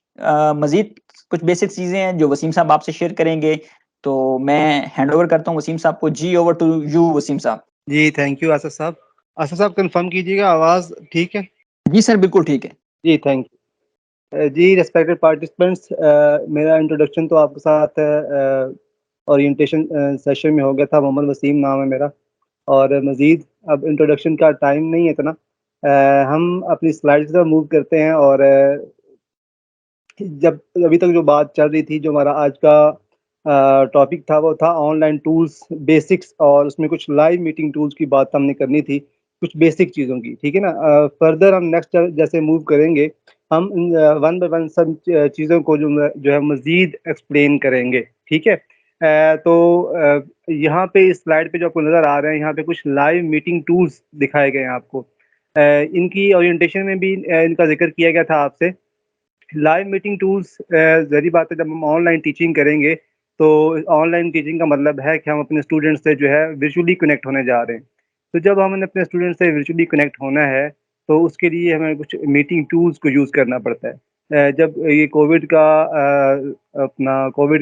मज़ीद कुछ बेसिक चीज़ें हैं जो वसीम साहब आपसे शेयर करेंगे। तो मैं हैंड ओवर करता हूँ वसीम साहब को। जी ओवर टू यू वसीम साहब। जी, थैंक यू आसिफ साहब। आसिफ साहब कन्फर्म कीजिएगा आवाज़ ठीक है? जी सर, बिल्कुल ठीक है। जी, थैंक यू। जी रिस्पेक्टेड पार्टिसिपेंट्स, मेरा इंट्रोडक्शन तो आपके साथ ओरिएंटेशन सेशन में हो गया था। मोहम्मद वसीम नाम है मेरा और मज़ीद अब इंट्रोडक्शन का टाइम नहीं है इतना। हम अपनी स्लाइड्स की तरफ मूव करते हैं और जब अभी तक जो बात चल रही थी, जो हमारा आज का टॉपिक था वो था ऑनलाइन टूल्स बेसिक्स और उसमें कुछ लाइव मीटिंग टूल्स की बात हमने करनी थी, कुछ बेसिक चीज़ों की, ठीक है ना? फर्दर हम नेक्स्ट जैसे मूव करेंगे, हम वन बाय वन सब चीज़ों को जो है मज़ीद एक्सप्लेन करेंगे, ठीक है? यहाँ पे इस स्लाइड पे जो आपको नज़र आ रहे हैं, यहाँ पे कुछ लाइव मीटिंग टूल्स दिखाए गए हैं आपको। इनकी ओरिएंटेशन में भी इनका ज़िक्र किया गया था आपसे। लाइव मीटिंग टूल्स ज़ाहिर बात है जब हम ऑनलाइन टीचिंग करेंगे, तो ऑनलाइन टीचिंग का मतलब है कि हम अपने स्टूडेंट्स से जो है वर्चुअली कनेक्ट होने जा रहे हैं। तो जब हमने अपने स्टूडेंट से वर्चुअली कनेक्ट होना है, तो उसके लिए हमें कुछ मीटिंग टूल्स को यूज़ करना पड़ता है। जब ये कोविड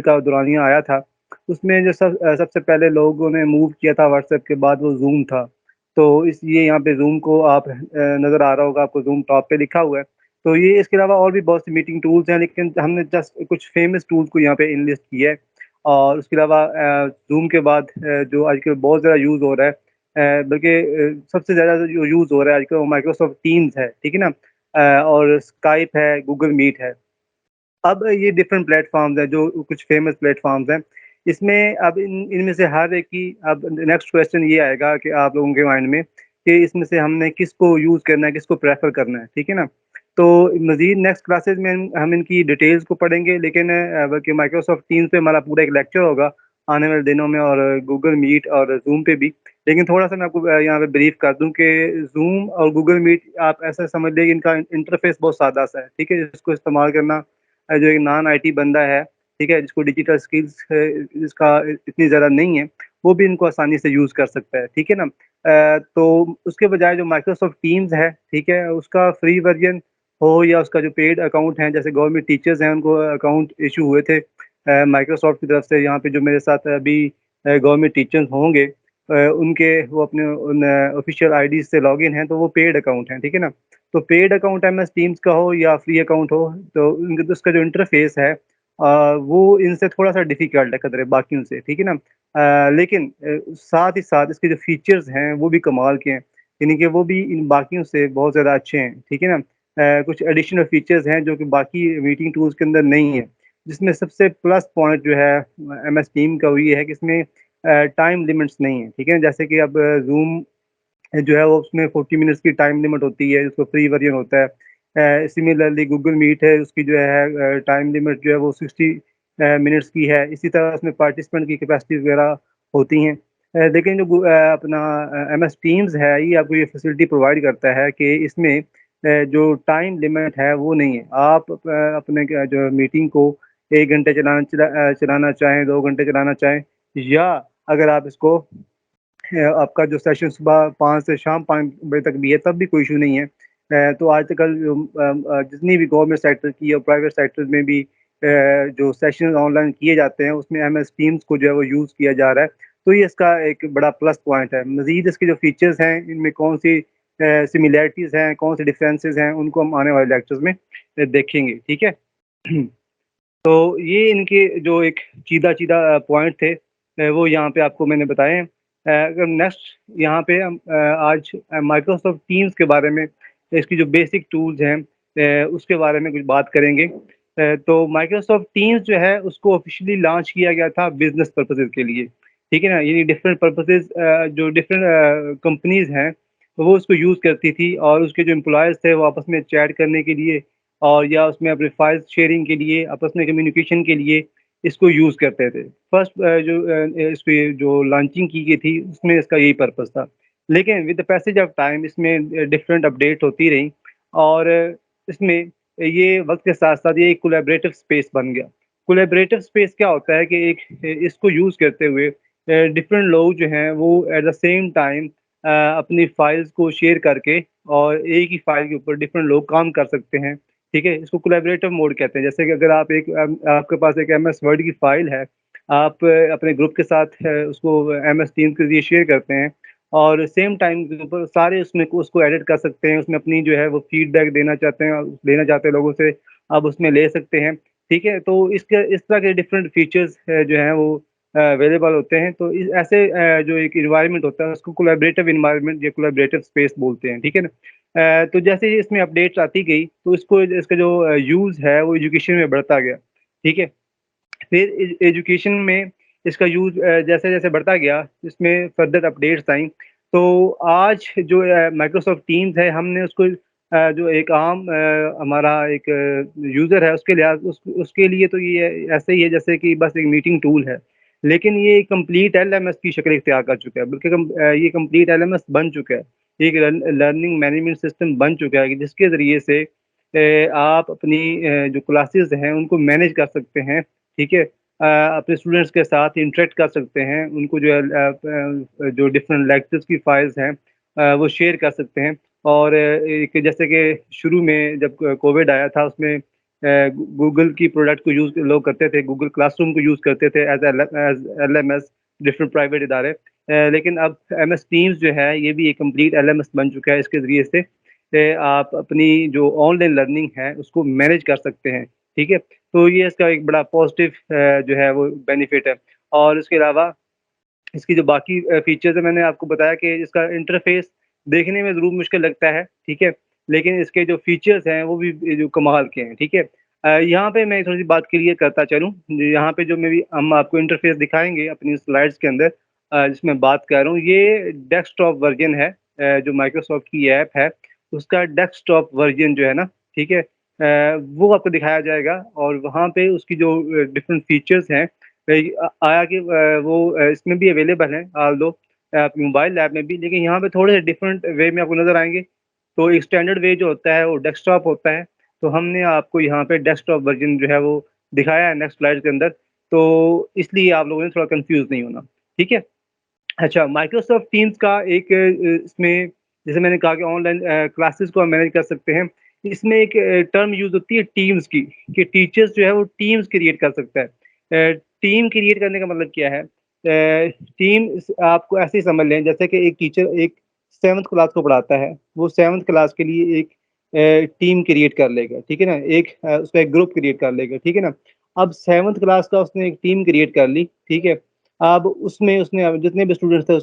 का दौरानिया आया था, उसमें जो सबसे पहले लोगों ने मूव किया था व्हाट्सएप के बाद वो ज़ूम था। तो इसलिए यहाँ पे ज़ूम को आप नज़र आ रहा होगा आपको, ज़ूम टॉप पे लिखा हुआ है। तो ये इसके अलावा और भी बहुत सी मीटिंग टूल्स हैं, लेकिन हमने जस्ट कुछ फ़ेमस टूल्स को यहाँ पे इनलिस्ट किया है। और उसके अलावा ज़ूम के बाद जो आजकल बहुत ज़्यादा यूज़ हो रहा है, बल्कि सबसे ज़्यादा जो यूज़ हो रहा है आजकल वो माइक्रोसॉफ्ट टीम्स है, ठीक है ना? और स्काइप है, गूगल मीट है। अब ये डिफरेंट प्लेटफ़ॉर्म्स हैं, जो कुछ फ़ेमस प्लेटफ़ॉर्म्स हैं। इसमें अब इनमें से हर एक की अब नेक्स्ट क्वेश्चन ये आएगा कि आप लोगों के माइंड में कि इसमें से हमने किसको यूज़ करना है, किसको प्रेफ़र करना है, ठीक है ना? तो मज़ीद नेक्स्ट क्लासेस में हम इनकी डिटेल्स को पढ़ेंगे, लेकिन बल्कि माइक्रोसॉफ्ट टीम्स पे हमारा पूरा एक लेक्चर होगा आने वाले दिनों में, और गूगल मीट और ज़ूम पे भी। लेकिन थोड़ा-सा मैं आपको यहाँ पे ब्रीफ़ कर दूँ कि ज़ूम और गूगल मीट आप ऐसा समझ लें कि इनका इंटरफ़ेस बहुत सादा-सा है, ठीक है? इसको इस्तेमाल करना जो एक नॉन आईटी बंदा है, ठीक है? जिसको डिजिटल स्किल्स जिसका इतनी ज़्यादा नहीं है, वो भी इनको आसानी से यूज़ कर सकता है, ठीक है ना? तो उसके बजाय जो माइक्रोसॉफ्ट टीम्स है, ठीक है? उसका फ्री वर्ज़न हो या उसका जो पेड अकाउंट है, जैसे गवर्नमेंट टीचर्स हैं, उनको अकाउंट इश्यू हुए थे माइक्रोसॉफ्ट की तरफ से। यहाँ पे जो मेरे साथ अभी गवर्नमेंट टीचर्स होंगे, उनके वो अपने उन ऑफ़िशियल आईडीज़ से लॉगिन हैं, तो वो पेड अकाउंट हैं, ठीक है ना? तो पेड अकाउंट एमएस टीम्स का हो या फ्री अकाउंट हो, तो उनका उसका जो इंटरफ़ेस है वो इनसे थोड़ा-सा डिफ़िकल्ट है कदरे बाकियों से, ठीक है ना? लेकिन साथ ही साथ इसके जो फ़ीचर्स हैं वो भी कमाल के हैं, यानी कि वो भी इन बाकियों से बहुत ज़्यादा अच्छे हैं, ठीक है ना? कुछ एडिशनल फ़ीचर्स हैं जो कि बाकी मीटिंग टूल्स के अंदर नहीं है, जिसमें सबसे प्लस पॉइंट जो है एमएस टीम का वो ये है कि इसमें टाइम लिमिट्स नहीं है, ठीक है? जैसे कि अब ज़ूम जो है वो उसमें 40 मिनट्स की टाइम लिमिट होती है, उसका फ्री वर्ज़न होता है। सिमिलरली गूगल मीट है, उसकी जो है टाइम लिमिट जो है वो 60 मिनट्स की है। इसी तरह उसमें पार्टिसिपेंट की कैपेसिटी वगैरह होती हैं। लेकिन जो अपना एमएस टीम्स है, ये आपको ये फैसिलिटी प्रोवाइड करता है कि इसमें जो टाइम लिमिट है वो नहीं है। आप अपने जो मीटिंग को 1 घंटे चलाना चाहें, 2 घंटे चलाना चाहें, या अगर आप इसको आपका जो सेशन सुबह 5 से शाम 5 बजे तक भी है, तब भी कोई इश्यू नहीं है। तो आजकल जितनी भी गवर्नमेंट सेक्टर की और प्राइवेट सेक्टर में भी जो सेशन ऑनलाइन किए जाते हैं, उसमें एमएस टीम्स को जो है वो यूज़ किया जा रहा है। तो ये इसका एक बड़ा प्लस पॉइंट है। मज़ीद इसके जो फीचर्स हैं, इनमें कौन-सी सिमिलैरिटीज़ हैं, कौन से डिफरेंसेस हैं, उनको हम आने वाले लेक्चर्स में देखेंगे, ठीक है? तो ये इनके जो एक चीदा-चीदा पॉइंट थे, वो यहाँ पे आपको मैंने बताए हैं। अगर नेक्स्ट यहाँ पे हम आज माइक्रोसॉफ्ट टीम्स के बारे में, इसकी जो बेसिक टूल्स हैं उसके बारे में कुछ बात करेंगे। तो माइक्रोसॉफ्ट टीम्स जो है उसको ऑफ़िशियली लॉन्च किया गया था बिज़नेस पर्पसेज़ के लिए, ठीक है ना? यानी डिफरेंट पर्पसेज़ जो डिफरेंट कंपनीज़ हैं, वो उसको यूज़ करती थी, और उसके जो एम्प्लॉइज़ थे वो आपस में चैट करने के लिए और या उसमें अपने फाइल्स शेयरिंग के लिए, आपस में कम्युनिकेशन के लिए इसको यूज़ करते थे। फर्स्ट इसकी जो लॉन्चिंग की गई थी, उसमें इसका यही पर्पज़ था। लेकिन with the passage of time इसमें डिफरेंट अपडेट होती रहीं, और इसमें ये वक़्त के साथ-साथ ये एक कोलैबोरेटिव स्पेस बन गया। कोलैबोरेटिव स्पेस क्या होता है कि एक इसको यूज़ करते हुए डिफरेंट लोग जो हैं वो एट द सेम टाइम अपनी फाइल्स को शेयर करके और एक ही फाइल के ऊपर डिफरेंट लोग काम कर सकते हैं। ठीक है? इसको कोलैबोरेटिव मोड कहते हैं। जैसे कि अगर आप आपके पास एक एमएस वर्ड की फ़ाइल है, आप अपने ग्रुप के साथ उसको एमएस टीम्स के ज़रिए शेयर करते हैं, और सेम टाइम के ऊपर सारे उसमें उसको एडिट कर सकते हैं, उसमें अपनी जो है वो फीडबैक देना चाहते हैं, लेना चाहते हैं लोगों से, आप उसमें ले सकते हैं। ठीक है? तो इस तरह के डिफरेंट फीचर्स जो हैं वो अवेलेबल होते हैं। तो इस ऐसे जो एक एनवायरनमेंट होता है उसको कोलैबोरेटिव एनवायरनमेंट या कोलैबोरेटिव स्पेस बोलते हैं। ठीक है ना? तो जैसे ही इसमें अपडेट्स आती गई, तो इसका जो यूज़ है वो एजुकेशन में बढ़ता गया, ठीक है? फिर एजुकेशन में इसका यूज़ जैसे-जैसे बढ़ता गया, इसमें फर्दर अपडेट्स आईं। तो आज जो माइक्रोसॉफ्ट टीम्स है, हमने उसको जो एक आम हमारा एक यूज़र है, उसके लिए तो ये ऐसे ही है जैसे कि बस एक मीटिंग टूल है। लेकिन ये कंप्लीट एलएमएस की शक्ल इख्तियार कर चुका है, बल्कि ये कंप्लीट एलएमएस बन चुका है। ये एक लर्निंग मैनेजमेंट सिस्टम बन चुका है कि जिसके ज़रिए से आप अपनी जो क्लासेस हैं, उनको मैनेज कर सकते हैं, ठीक है? अपने स्टूडेंट्स के साथ इंटरैक्ट कर सकते हैं, उनको जो है जो डिफरेंट लेक्चर्स की फाइल्स हैं वो शेयर कर सकते हैं। और एक जैसे कि शुरू में जब कोविड आया था उसमें गूगल की प्रोडक्ट को यूज़ लोग करते थे, गूगल क्लासरूम को यूज़ करते थे एज़ एलएमएस, डिफरेंट प्राइवेट इदारे। लेकिन अब एमएस टीम्स जो है ये भी एक कंप्लीट एलएमएस बन चुका है। इसके ज़रिए से आप अपनी जो ऑनलाइन लर्निंग है उसको मैनेज कर सकते हैं, ठीक है? तो ये इसका एक बड़ा पॉजिटिव जो है वो बेनिफिट है। और इसके अलावा इसकी जो बाकी फीचर्स है मैंने आपको बताया कि इसका इंटरफ़ेस देखने में ज़रूर मुश्किल लगता है, ठीक है? लेकिन इसके जो फीचर्स हैं वो भी जो कमाल के हैं, ठीक है? यहाँ पे मैं थोड़ी-सी बात क्लियर करता चलूँ, यहाँ पे जो मैं भी हम आपको इंटरफ़ेस दिखाएँगे अपनी स्लाइड्स के अंदर जिसमें बात कर रहा हूँ, ये डेस्कटॉप वर्ज़न है जो माइक्रोसॉफ्ट की ऐप है, उसका डेस्कटॉप वर्ज़न जो है ना, ठीक है? वो आपको दिखाया जाएगा और वहाँ पे उसकी जो डिफरेंट फीचर्स हैं आया कि वो इसमें भी अवेलेबल हैं ऑल्दो आपके मोबाइल ऐप में भी, लेकिन यहाँ पे थोड़े से डिफरेंट वे में आपको नज़र आएँगे। तो एक स्टैंडर्ड वे जो होता है वो डेस्कटॉप होता है, तो हमने आपको यहाँ पे डेस्कटॉप वर्ज़न जो है वो दिखाया है नेक्स्ट स्लाइड के अंदर, तो इसलिए आप लोगों ने थोड़ा कन्फ्यूज़ नहीं होना, ठीक है? अच्छा, माइक्रोसॉफ्ट टीम्स का एक इसमें जैसे मैंने कहा कि ऑनलाइन क्लासेस को हम मैनेज कर सकते हैं। इसमें एक टर्म यूज़ होती है टीम्स की, कि टीचर्स जो है वो टीम्स क्रिएट कर सकता है। टीम क्रिएट करने का मतलब क्या है? टीम आपको ऐसे ही समझ लें जैसे कि एक टीचर एक 7th क्लास को पढ़ाता है, वो 7th क्लास के लिए एक टीम क्रिएट कर लेगा, ठीक है ना? एक उसका एक ग्रुप क्रिएट कर लेगा, ठीक है ना? अब 7th क्लास का उसने एक टीम क्रिएट कर ली, ठीक है? अब उसमें उसने अब जितने भी स्टूडेंट्स थे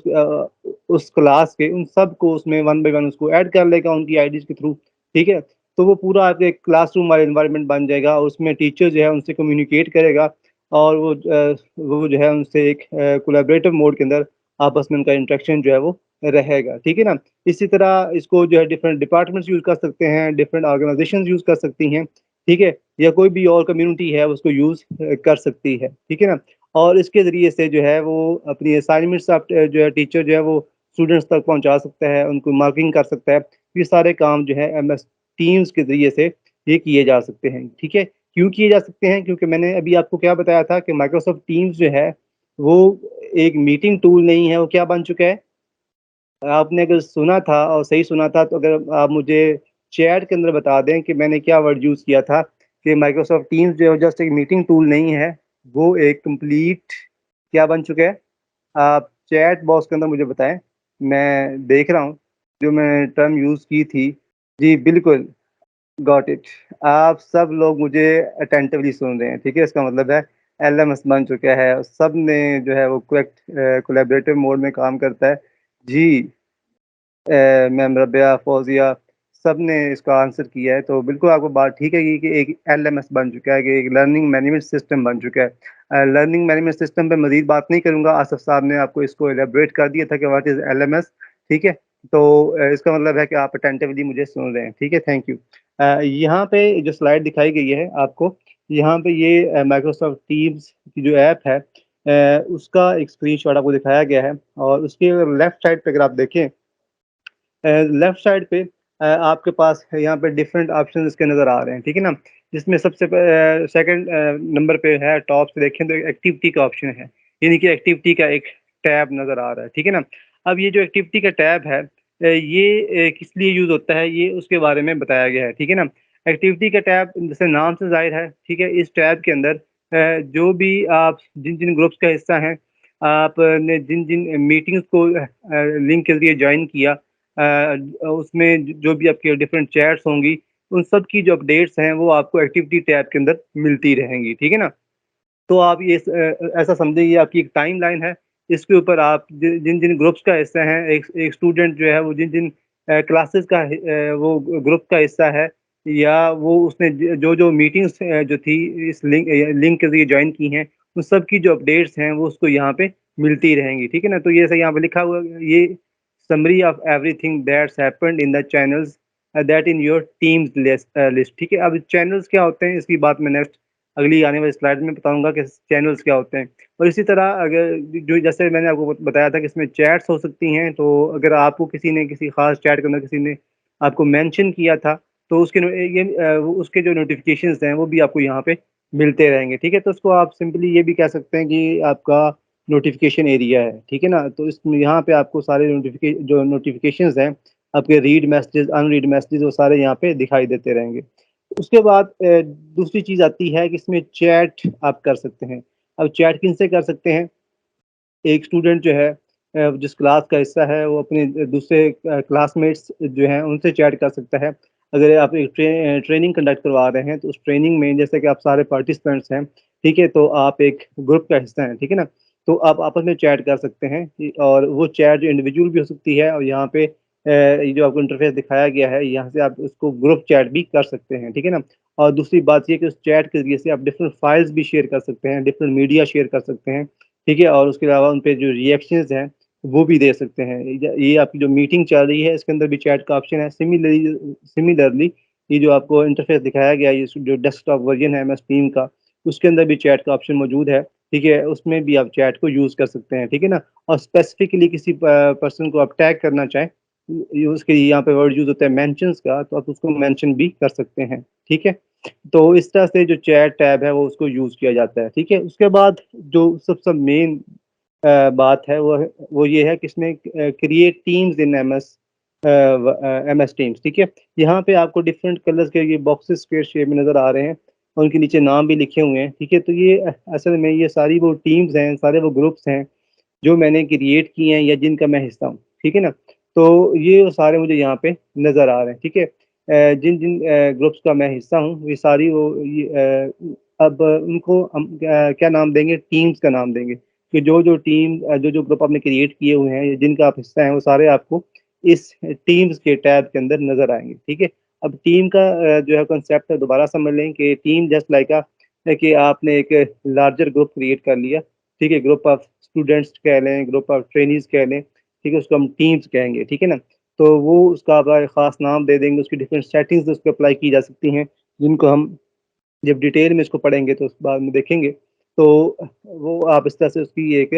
उस क्लास के उन सबको उसमें वन बाय वन उसको ऐड कर लेगा उनकी आईडीज़ के थ्रू, ठीक है? तो वो पूरा आपके एक क्लासरूम वाला एनवायरनमेंट बन जाएगा और उसमें टीचर जो है उनसे कम्युनिकेट करेगा और वो जो है उनसे एक कोलैबोरेटिव मोड के अंदर आपस में उनका इंटरेक्शन जो है वो रहेगा, ठीक है ना? इसी तरह इसको जो है डिफरेंट डिपार्टमेंट्स यूज़ कर सकते हैं, डिफरेंट ऑर्गनाइज़ेशंस यूज़ कर सकती हैं, ठीक है? या कोई भी और कम्युनिटी है उसको यूज़ कर सकती है, ठीक है ना? और इसके ज़रिए से जो है वो अपनी असाइनमेंट्स आप जो है टीचर जो है वो स्टूडेंट्स तक पहुँचा सकता है, उनको मार्किंग कर सकता है। ये सारे काम जो है एमएस टीम्स के ज़रिए से ये किए जा सकते हैं, ठीक है? क्यों किए जा सकते हैं? क्योंकि मैंने अभी आपको क्या बताया था कि माइक्रोसॉफ्ट टीम्स जो है, वो एक मीटिंग टूल नहीं है, वो क्या बन चुका है? आपने अगर सुना था और सही सुना था तो अगर आप मुझे चैट के अंदर बता दें कि मैंने क्या वर्ड यूज़ किया था कि माइक्रोसॉफ्ट टीम्स जो है जस्ट एक मीटिंग टूल नहीं है, वो एक कंप्लीट क्या बन चुका है? आप चैट बॉक्स के अंदर मुझे बताएँ, मैं देख रहा हूँ, जो मैं टर्म यूज़ की थी। जी, बिल्कुल, गॉट इट। आप सब लोग मुझे अटेंटिवली सुन रहे हैं, ठीक है? इसका मतलब है एलएमएस बन चुका है, सबने जो है वो कोलैबोरेटिव मोड में काम करता है। जी। मैम रबिया, फ़ौज़िया सबने इसका आंसर किया है, तो बिल्कुल आपको बात ठीक है कि एक एलएमएस बन चुका है, कि एक लर्निंग मैनेजमेंट सिस्टम बन चुका है। लर्निंग मैनेजमेंट सिस्टम पे मज़ीद बात नहीं करूँगा, आसिफ साहब ने आपको इसको इलैबोरेट कर दिया था कि व्हाट इज़ एलएमएस, ठीक है? तो इसका मतलब है कि आप अटेंटिवली मुझे सुन रहे हैं, ठीक है? Thank you. यहाँ पे जो स्लाइड दिखाई गई है आपको, यहाँ पे ये माइक्रोसॉफ्ट टीम्स की जो ऐप है उसका एक स्क्रीनशॉट आपको दिखाया गया है और उसके लेफ्ट साइड पे अगर आप देखें लेफ्ट साइड पे आपके पास यहाँ पे डिफरेंट ऑप्शन इसके नज़र आ रहे हैं, ठीक है ना? जिसमें सबसे सेकंड नंबर पे है टॉप से देखें तो एक्टिविटी का ऑप्शन है, यानी कि एक्टिविटी का एक टैब नज़र आ रहा है, ठीक है ना? अब ये जो एक्टिविटी का टैब है ये किस लिए यूज़ होता है ये उसके बारे में बताया गया है, ठीक है ना? एक्टिविटी का टैब जैसे नाम से ज़ाहिर है, ठीक है? इस टैब के अंदर जो भी आप जिन-जिन ग्रुप्स का हिस्सा हैं, आपने जिन-जिन मीटिंग्स को लिंक के ज़रिए जॉइन किया उसमें जो भी आपके डिफरेंट चैट्स होंगी, उन सब की जो अपडेट्स हैं वो आपको एक्टिविटी टैब के अंदर मिलती रहेंगी, ठीक है ना? तो आप ये ऐसा समझिए ये आपकी एक टाइमलाइन है, इसके ऊपर आप जिन-जिन ग्रुप्स का हिस्सा हैं, एक स्टूडेंट जो है वो जिन-जिन क्लासेस का वो ग्रुप का हिस्सा है या वो उसने जो-जो मीटिंग्स जो थी इस लिंक के ज़रिए जॉइन की हैं, उन सब की जो अपडेट्स हैं वो उसको यहाँ पे मिलती रहेंगी, ठीक है ना? तो ये जैसे यहाँ पे लिखा हुआ है ये summary of everything that's happened in the channels that in your teams list, ठीक है? अब चैनल्स क्या होते हैं इसकी बात मैं नेक्स्ट अगली आने वाली स्लाइड में बताऊँगा कि चैनल्स क्या होते हैं। और इसी तरह अगर जो जैसे मैंने आपको बताया था कि इसमें चैट्स हो सकती हैं, तो अगर आपको किसी ने किसी ख़ास चैट के अंदर किसी ने आपको मेंशन किया था, तो उसके उसके जो नोटिफ़िकेशंस हैं, वो भी आपको यहाँ पे मिलते रहेंगे, ठीक है? तो उसको आप सिंपली ये भी कह सकते हैं कि आपका नोटिफ़िकेशन एरिया है, ठीक है ना? तो इसमें यहाँ पे आपको सारे जो नोटिफ़िकेशंस हैं, आपके रीड मैसेजेस, अनरीड मैसेजेस वो सारे यहाँ पे दिखाई देते रहेंगे। उसके बाद दूसरी चीज़ आती है कि इसमें चैट आप कर सकते हैं। अब चैट किनसे कर सकते हैं? एक स्टूडेंट जो है जिस क्लास का हिस्सा है वो अपने दूसरे क्लासमेट्स जो हैं उनसे चैट कर सकता है। अगर आप एक ट्रेनिंग कंडक्ट करवा रहे हैं तो उस ट्रेनिंग में जैसे कि आप सारे पार्टिसिपेंट्स हैं, ठीक है? तो आप एक ग्रुप का हिस्सा हैं, ठीक है ना? तो आप आपस में चैट कर सकते हैं और वो चैट जो इंडिविजुअल भी हो सकती है और यहाँ पे ये जो आपको इंटरफेस दिखाया गया है यहाँ से आप उसको ग्रुप चैट भी कर सकते हैं, ठीक है ना? और दूसरी बात ये कि उस चैट के ज़रिए से आप डिफरेंट फाइल्स भी शेयर कर सकते हैं, डिफरेंट मीडिया शेयर कर सकते हैं। ठीक है? और उसके अलावा उन पे जो रिएक्शंस हैं, वो भी दे सकते हैं। ये आपकी जो मीटिंग चल रही है, इसके अंदर भी चैट का ऑप्शन है। सिमिलरली ये जो आपको इंटरफ़ेस दिखाया गया है, ये जो डेस्कटॉप वर्ज़न है एमएस टीम का, उसके अंदर भी चैट का ऑप्शन मौजूद है। ठीक है? उसमें भी आप चैट को यूज़ कर सकते हैं। ठीक है ना? और स्पेसिफ़िकली किसी पर्सन को आप टैग करना चाहें, उसके लिए यहाँ पे वर्ड यूज़ होता है मेंशन्स का, तो आप उसको मेंशन भी कर सकते हैं। ठीक है? तो इस तरह से जो चैट टैब है वो उसको यूज़ किया जाता है, ठीक है? उसके बाद जो सबसे मेन बात है वो ये है कि इसमें create teams in MS teams, ठीक है? यहाँ पे आपको डिफरेंट कलर्स के ये बॉक्सेस स्क्वायर शेप में नज़र आ रहे हैं और उनके नीचे नाम भी लिखे हुए हैं, ठीक है? तो ये असल में ये सारी वो टीम्स हैं, सारे वो ग्रुप्स हैं जो मैंने क्रिएट किए हैं या जिनका मैं हिस्सा हूँ, ठीक है ना? तो ये वो सारे मुझे यहाँ पे नज़र आ रहे हैं, ठीक है? जिन-जिन ग्रुप्स का मैं हिस्सा हूँ, ये सारी वो अब उनको हम क्या नाम देंगे? टीम्स का नाम देंगे कि जो-जो टीम जो-जो ग्रुप आपने क्रिएट किए हुए हैं, या जिनका आप हिस्सा हैं, वो सारे आपको इस टीम्स के टैब के अंदर नज़र आएँगे, ठीक है? अब टीम का जो है कॉन्सेप्ट है दोबारा समझ लें कि टीम जस्ट लाइक कि आपने एक लार्जर ग्रुप क्रिएट कर लिया, ठीक है? ग्रुप ऑफ स्टूडेंट्स कह लें, ग्रुप ऑफ ट्रेनीज़ कह लें, ठीक है? उसको हम टीम्स कहेंगे, ठीक है ना? तो वो उसका आप एक ख़ास नाम दे देंगे, उसकी डिफरेंट सेटिंग्स उस पे अप्लाई की जा सकती हैं, जिनको हम जब डिटेल में इसको पढ़ेंगे तो उस बाद में देखेंगे। तो वो आप इस तरह से उसकी एक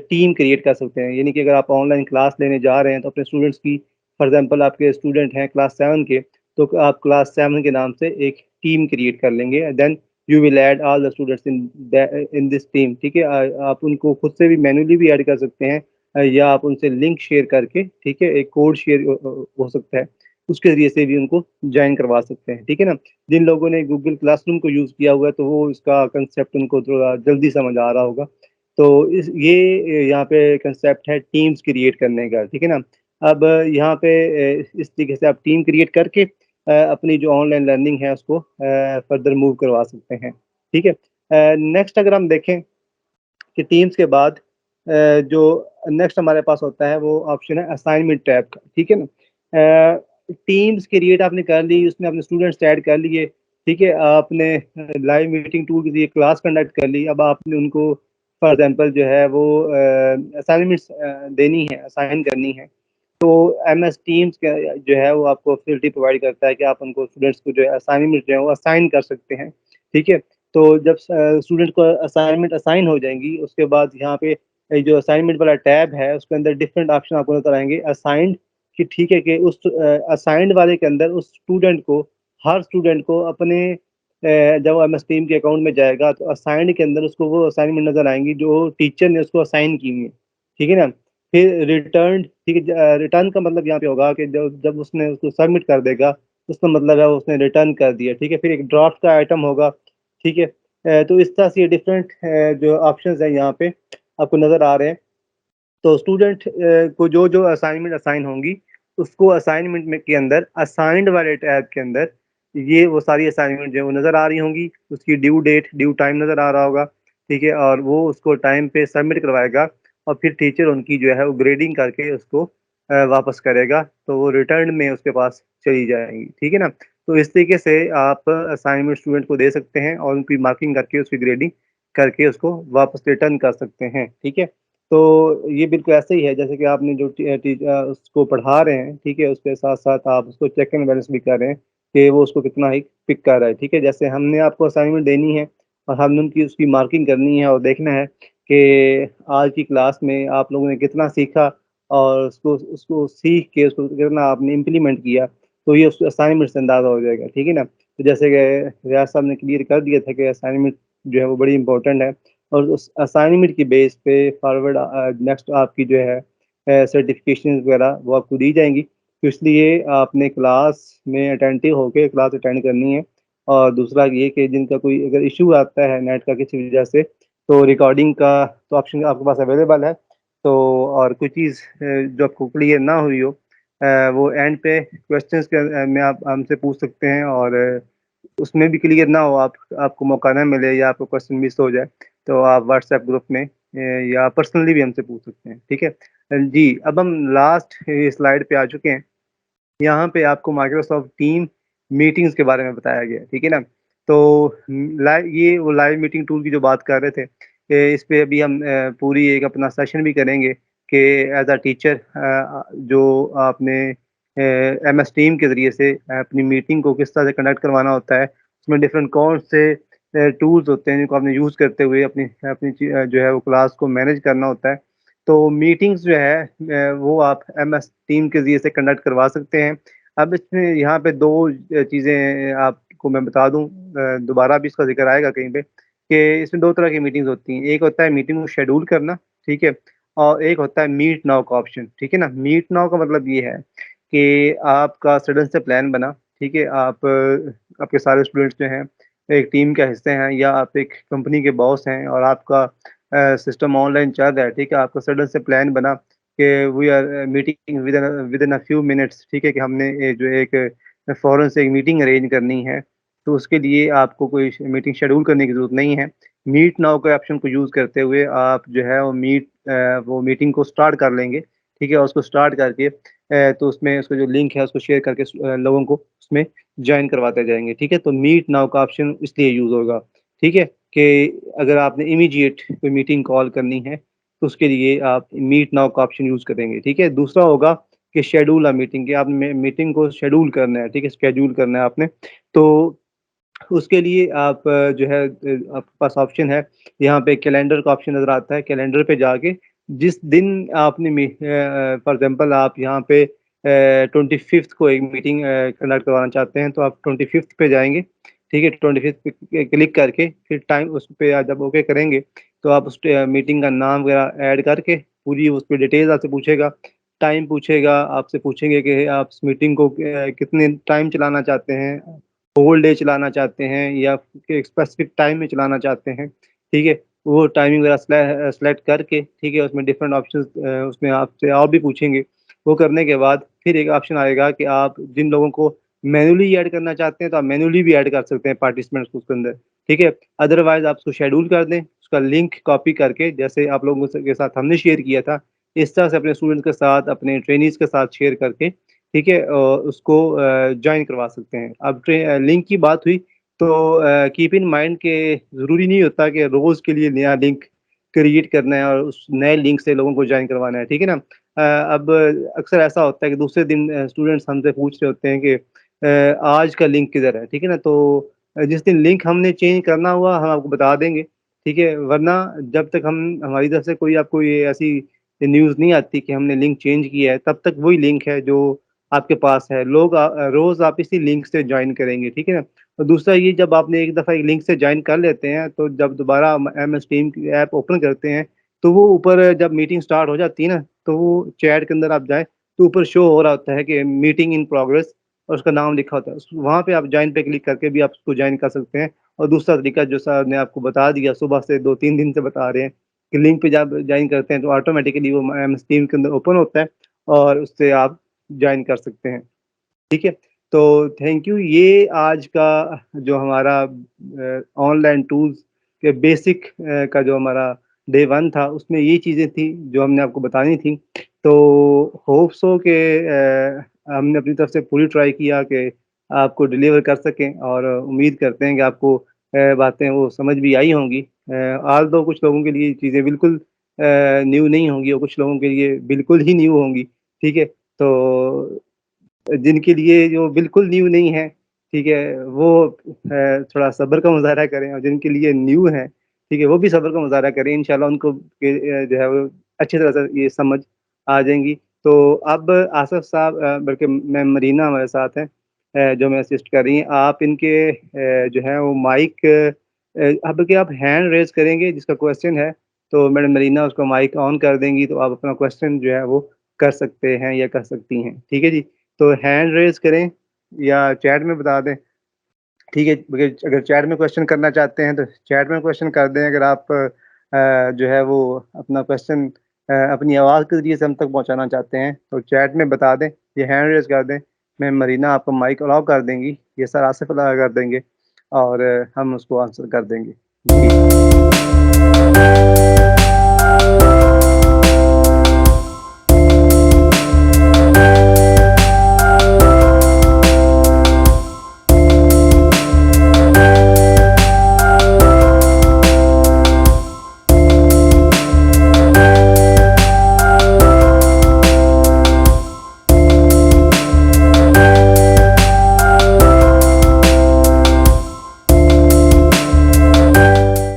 टीम क्रिएट कर सकते हैं। यानी कि अगर आप ऑनलाइन क्लास लेने जा रहे हैं तो अपने स्टूडेंट्स की फॉर एग्ज़ाम्पल आपके स्टूडेंट हैं क्लास 7 के, तो आप क्लास 7 के नाम से एक टीम क्रिएट कर लेंगे, then you will add all the students in this team, ठीक है? आप उनको खुद से भी मैन्युअली भी ऐड कर सकते हैं या आप उनसे लिंक शेयर करके, ठीक है? एक कोड शेयर हो सकता है, उसके ज़रिए से भी उनको जॉइन करवा सकते हैं, ठीक है ना? जिन लोगों ने गूगल क्लासरूम को यूज़ किया हुआ है, तो वो इसका कांसेप्ट उनको थोड़ा जल्दी समझ आ रहा होगा। तो ये यहाँ पे कांसेप्ट है टीम्स क्रिएट करने का, ठीक है ना? अब यहाँ पे इस तरीके से आप टीम क्रिएट करके अपनी जो ऑनलाइन लर्निंग है उसको फर्दर मूव करवा सकते हैं, ठीक है? नेक्स्ट अगर हम देखें कि टीम्स के बाद जो नेक्स्ट हमारे पास होता है वो ऑप्शन है असाइनमेंट टैब का, ठीक है ना? टीम्स क्रिएट आपने कर ली, उसमें आपने स्टूडेंट्स ऐड कर लिए, ठीक है? आपने लाइव मीटिंग टूल के ज़रिए क्लास कंडक्ट कर ली, अब आपने उनको फॉर एग्ज़ाम्पल जो है वो असाइनमेंट्स देनी है, असाइन करनी है। तो एमएस टीम्स का जो है वो आपको फैसिलिटी प्रोवाइड करता है कि आप उनको स्टूडेंट्स को जो है असाइनमेंट जो है वो असाइन कर सकते हैं, ठीक है? तो जब स्टूडेंट को असाइनमेंट असाइन हो जाएँगी, उसके बाद यहाँ पे जो असाइनमेंट वाला टैब है, उसके अंदर डिफरेंट ऑप्शन आपको नज़र आएँगे। असाइन्ड कि ठीक है कि उस असाइन्ड वाले के अंदर उस स्टूडेंट को हर स्टूडेंट को अपने जब एमएस टीम के अकाउंट में जाएगा, तो असाइन्ड के अंदर उसको वो असाइनमेंट नज़र आएँगी जो टीचर ने उसको असाइन की हुई है, ठीक है ना? फिर रिटर्न्ड, ठीक है? रिटर्न का मतलब यहाँ पे होगा कि जब जब उसने उसको सबमिट कर देगा, उसका मतलब है उसने रिटर्न कर दिया, ठीक है? फिर एक ड्राफ्ट का आइटम होगा, ठीक है? तो इस तरह से ये डिफरेंट जो ऑप्शंस हैं यहाँ पे आपको नज़र आ रहे हैं। तो स्टूडेंट को जो-जो असाइनमेंट असाइन होंगी, उसको असाइनमेंट में के अंदर असाइन्ड वाले टैब के अंदर ये वो सारी असाइनमेंट जो है वो नज़र आ रही होंगी, उसकी ड्यू डेट, ड्यू टाइम नज़र आ रहा होगा, ठीक है? और वो उसको टाइम पे सबमिट करवाएगा और फिर टीचर उनकी जो है वो ग्रेडिंग करके उसको वापस करेगा, तो वो रिटर्न में उसके पास चली जाएँगी, ठीक है ना? तो इस तरीके से आप असाइनमेंट स्टूडेंट को दे सकते हैं और उनकी मार्किंग करके उसकी ग्रेडिंग करके उसको वापस रिटर्न कर सकते हैं, ठीक है? तो ये बिल्कुल ऐसे ही है जैसे कि आपने जो उसको पढ़ा रहे हैं, ठीक है? उसके साथ-साथ आप उसको चेक एंड बैलेंस भी कर रहे हैं कि वो उसको कितना ही पिक कर रहा है, ठीक है? जैसे हमने आपको असाइनमेंट देनी है और हमने उनकी उसकी मार्किंग करनी है और देखना है कि आज की क्लास में आप लोगों ने कितना सीखा और उसको उसको सीख के उसको कितना आपने इम्प्लीमेंट किया, तो ये उस असाइनमेंट से अंदाज़ा हो जाएगा, ठीक है ना? तो जैसे कि रियाज़ साहब ने क्लियर कर दिया था कि असाइनमेंट जो है वो बड़ी इम्पोर्टेंट है और उस असाइनमेंट की बेस पे फॉरवर्ड नेक्स्ट आपकी जो है सर्टिफ़िकेशंस वगैरह वो आपको दी जाएँगी तो इसलिए आपने क्लास में अटेंटिव होके क्लास अटेंड करनी है। और दूसरा ये कि जिनका कोई अगर इशू आता है नेट का किसी वजह से, तो रिकॉर्डिंग का तो ऑप्शन आपके पास अवेलेबल है। तो और कोई चीज़ जो आपको क्लियर ना हुई हो, वो एंड पे क्वेश्चंस में आप हमसे पूछ सकते हैं। और उसमें भी क्लियर ना हो, आपको मौका ना मिले या आपको क्वेश्चन मिस हो जाए, तो आप व्हाट्सएप ग्रुप में या पर्सनली भी हमसे पूछ सकते हैं, ठीक है। जी, अब हम लास्ट स्लाइड पे आ चुके हैं। यहाँ पे आपको माइक्रोसॉफ्ट टीम मीटिंग्स के बारे में बताया गया है, ठीक है ना। तो लाइव, ये वो लाइव मीटिंग टूल की जो बात कर रहे थे, इस पे अभी हम पूरी एक अपना सेशन भी करेंगे कि एज अ टीचर जो आपने MS टीम के ज़रिए से अपनी मीटिंग को किस तरह से कंडक्ट करवाना होता है। उसमें डिफरेंट कौन से टूल्स होते हैं जिनको आपने यूज़ करते हुए अपनी अपनी जो है वो क्लास को मैनेज करना होता है। तो मीटिंग्स जो है वो आप MS टीम के ज़रिए से कंडक्ट करवा सकते हैं। अब इसमें यहाँ पे 2 चीज़ें आपको मैं बता दूँ, दोबारा भी इसका ज़िक्र आएगा कहीं पे, कि इसमें 2 तरह की मीटिंग्स होती हैं। एक होता है मीटिंग को शेड्यूल करना, ठीक है? और एक होता है मीट नाउ का ऑप्शन, ठीक है ना? मीट नाउ का मतलब ये है कि आपका सडन से प्लान बना, ठीक है? आपके सारे स्टूडेंट्स जो हैं, एक टीम के हिस्से हैं या आप एक कंपनी के बॉस हैं और आपका सिस्टम ऑनलाइन चल रहा है, ठीक है? आपका सडन से प्लान बना कि we are meeting within a few minutes, ठीक है? कि हमने जो एक फ़ौरन से एक मीटिंग अरेंज करनी है, तो उसके लिए आपको कोई मीटिंग शेड्यूल करने की ज़रूरत नहीं है। मीट नाउ के ऑप्शन को यूज़ करते हुए आप जो है वो मीटिंग को स्टार्ट कर लेंगे, ठीक है? और उसको स्टार्ट करके तो उसमें उसका जो लिंक है उसको शेयर करके लोगों को उसमें जॉइन करवाते जाएँगे, ठीक है? तो मीट नाउ का ऑप्शन इसलिए यूज़ होगा, ठीक है? कि अगर आपने इमीडिएट कोई मीटिंग कॉल करनी है, तो उसके लिए आप मीट नाउ का ऑप्शन यूज़ करेंगे, ठीक है? दूसरा होगा कि शेड्यूल अ मीटिंग, कि आपने मीटिंग को शेड्यूल करना है, ठीक है? शेड्यूल करना है आपने, तो उसके लिए आप जो है आपके पास ऑप्शन है, यहाँ पे कैलेंडर का ऑप्शन नज़र आता है। कैलेंडर पे जाके जिस दिन आपने फॉर एग्ज़ाम्पल आप यहाँ पे 25th को एक मीटिंग कंडक्ट करवाना चाहते हैं, तो आप 25th पे जाएँगे, ठीक है? 25th पे क्लिक करके फिर टाइम उस पे जब ओके करेंगे, तो आप उस मीटिंग का नाम वगैरह ऐड करके पूरी उस पे डिटेल्स आपसे पूछेगा, टाइम पूछेगा, आपसे पूछेंगे कि आप इस मीटिंग को कितने टाइम चलाना चाहते हैं, होल डे चलाना चाहते हैं या एक स्पेसिफिक टाइम में चलाना चाहते हैं, ठीक है? वो टाइमिंग वगैरह सेलेक्ट करके, ठीक है? उसमें डिफरेंट ऑप्शंस उसमें आपसे और भी पूछेंगे। वो करने के बाद फिर एक ऑप्शन आएगा कि आप जिन लोगों को मैनुअली ऐड करना चाहते हैं, तो आप मैनुअली भी ऐड कर सकते हैं पार्टिसिपेंट्स को उसके अंदर, ठीक है? अदरवाइज़ आप उसको शेड्यूल कर दें, उसका लिंक कॉपी करके जैसे आप लोगों के साथ हमने शेयर किया था, इस तरह से अपने स्टूडेंट्स के साथ, अपने ट्रेनीज़ के साथ शेयर करके, ठीक है? उसको जॉइन करवा सकते हैं। अब लिंक की बात हुई, तो कीप इन माइंड कि ज़रूरी नहीं होता कि रोज़ के लिए नया लिंक क्रिएट करना है और उस नए लिंक से लोगों को जॉइन करवाना है, ठीक है ना? अब अक्सर ऐसा होता है कि दूसरे दिन स्टूडेंट्स हमसे पूछ रहे होते हैं कि आज का लिंक किधर है, ठीक है ना? तो जिस दिन लिंक हमने चेंज करना हुआ हम आपको बता देंगे, ठीक है? वरना जब तक हम हमारी तरफ से कोई आपको ये ऐसी न्यूज़ नहीं आती कि हमने लिंक चेंज किया है, तब तक वही लिंक है जो आपके पास है। रोज़ आप इसी लिंक से जॉइन करेंगे, ठीक है ना? और दूसरा ये, जब आपने एक दफ़ा एक लिंक से जॉइन कर लेते हैं, तो जब दोबारा MS टीम की ऐप ओपन करते हैं, तो वो ऊपर जब मीटिंग स्टार्ट हो जाती है ना, तो वो चैट के अंदर आप जाएँ, तो ऊपर शो हो रहा होता है कि मीटिंग इन प्रोग्रेस और उसका नाम लिखा होता है। वहाँ पे आप जॉइन पे क्लिक करके भी आप उसको जॉइन कर सकते हैं। और दूसरा तरीका जो सर ने आपको बता दिया, सुबह से 2-3 दिन से बता रहे हैं कि लिंक पे जब जॉइन करते हैं, तो ऑटोमैटिकली वो MS टीम के अंदर ओपन होता है और उससे आप जॉइन कर सकते हैं। ठीक है? तो थैंक यू। ये आज का जो हमारा ऑनलाइन टूल्स के बेसिक का जो हमारा डे 1 था, उसमें ये चीज़ें थी जो हमने आपको बतानी थी। तो होप सो कि हमने अपनी तरफ से पूरी ट्राई किया कि आपको डिलीवर कर सकें, और उम्मीद करते हैं कि आपको बातें वो समझ भी आई होंगी। ऑल्दो कुछ लोगों के लिए चीज़ें बिल्कुल न्यू नहीं होंगी और कुछ लोगों के लिए बिल्कुल ही न्यू होंगी। ठीक है? तो जिनके लिए जो बिल्कुल न्यू नहीं है, ठीक है, वो थोड़ा सब्र का मुज़ाहरा करें, और जिनके लिए न्यू है, ठीक है, वो भी सब्र का मुज़ाहरा करें। इंशाल्लाह उनको जो है वो अच्छी तरह से ये समझ आ जाएँगी। तो अब आसिफ साहब, बल्कि मैम मरीना हमारे साथ हैं, जो हमें असिस्ट कर रही हैं। आप इनके जो है वो माइक अब बल्कि आप हैंड रेज़ करेंगे जिसका क्वेश्चन है, तो मैडम मरीना उसको माइक ऑन कर देंगी, तो आप अपना क्वेश्चन जो है वो कर सकते हैं या कर सकती हैं। ठीक है जी? तो हैंड रेज करें या चैट में बता दें, ठीक है। अगर चैट में क्वेश्चन करना चाहते हैं तो चैट में क्वेश्चन कर दें। अगर आप जो है वो अपना क्वेश्चन अपनी आवाज़ के ज़रिए से हम तक पहुंचाना चाहते हैं तो चैट में बता दें या हैंड रेज कर दें। मैं मरीना आपको माइक अलाउ कर देंगी, ये सर आसिफ अलाउ कर देंगे और हम उसको आंसर कर देंगे जी।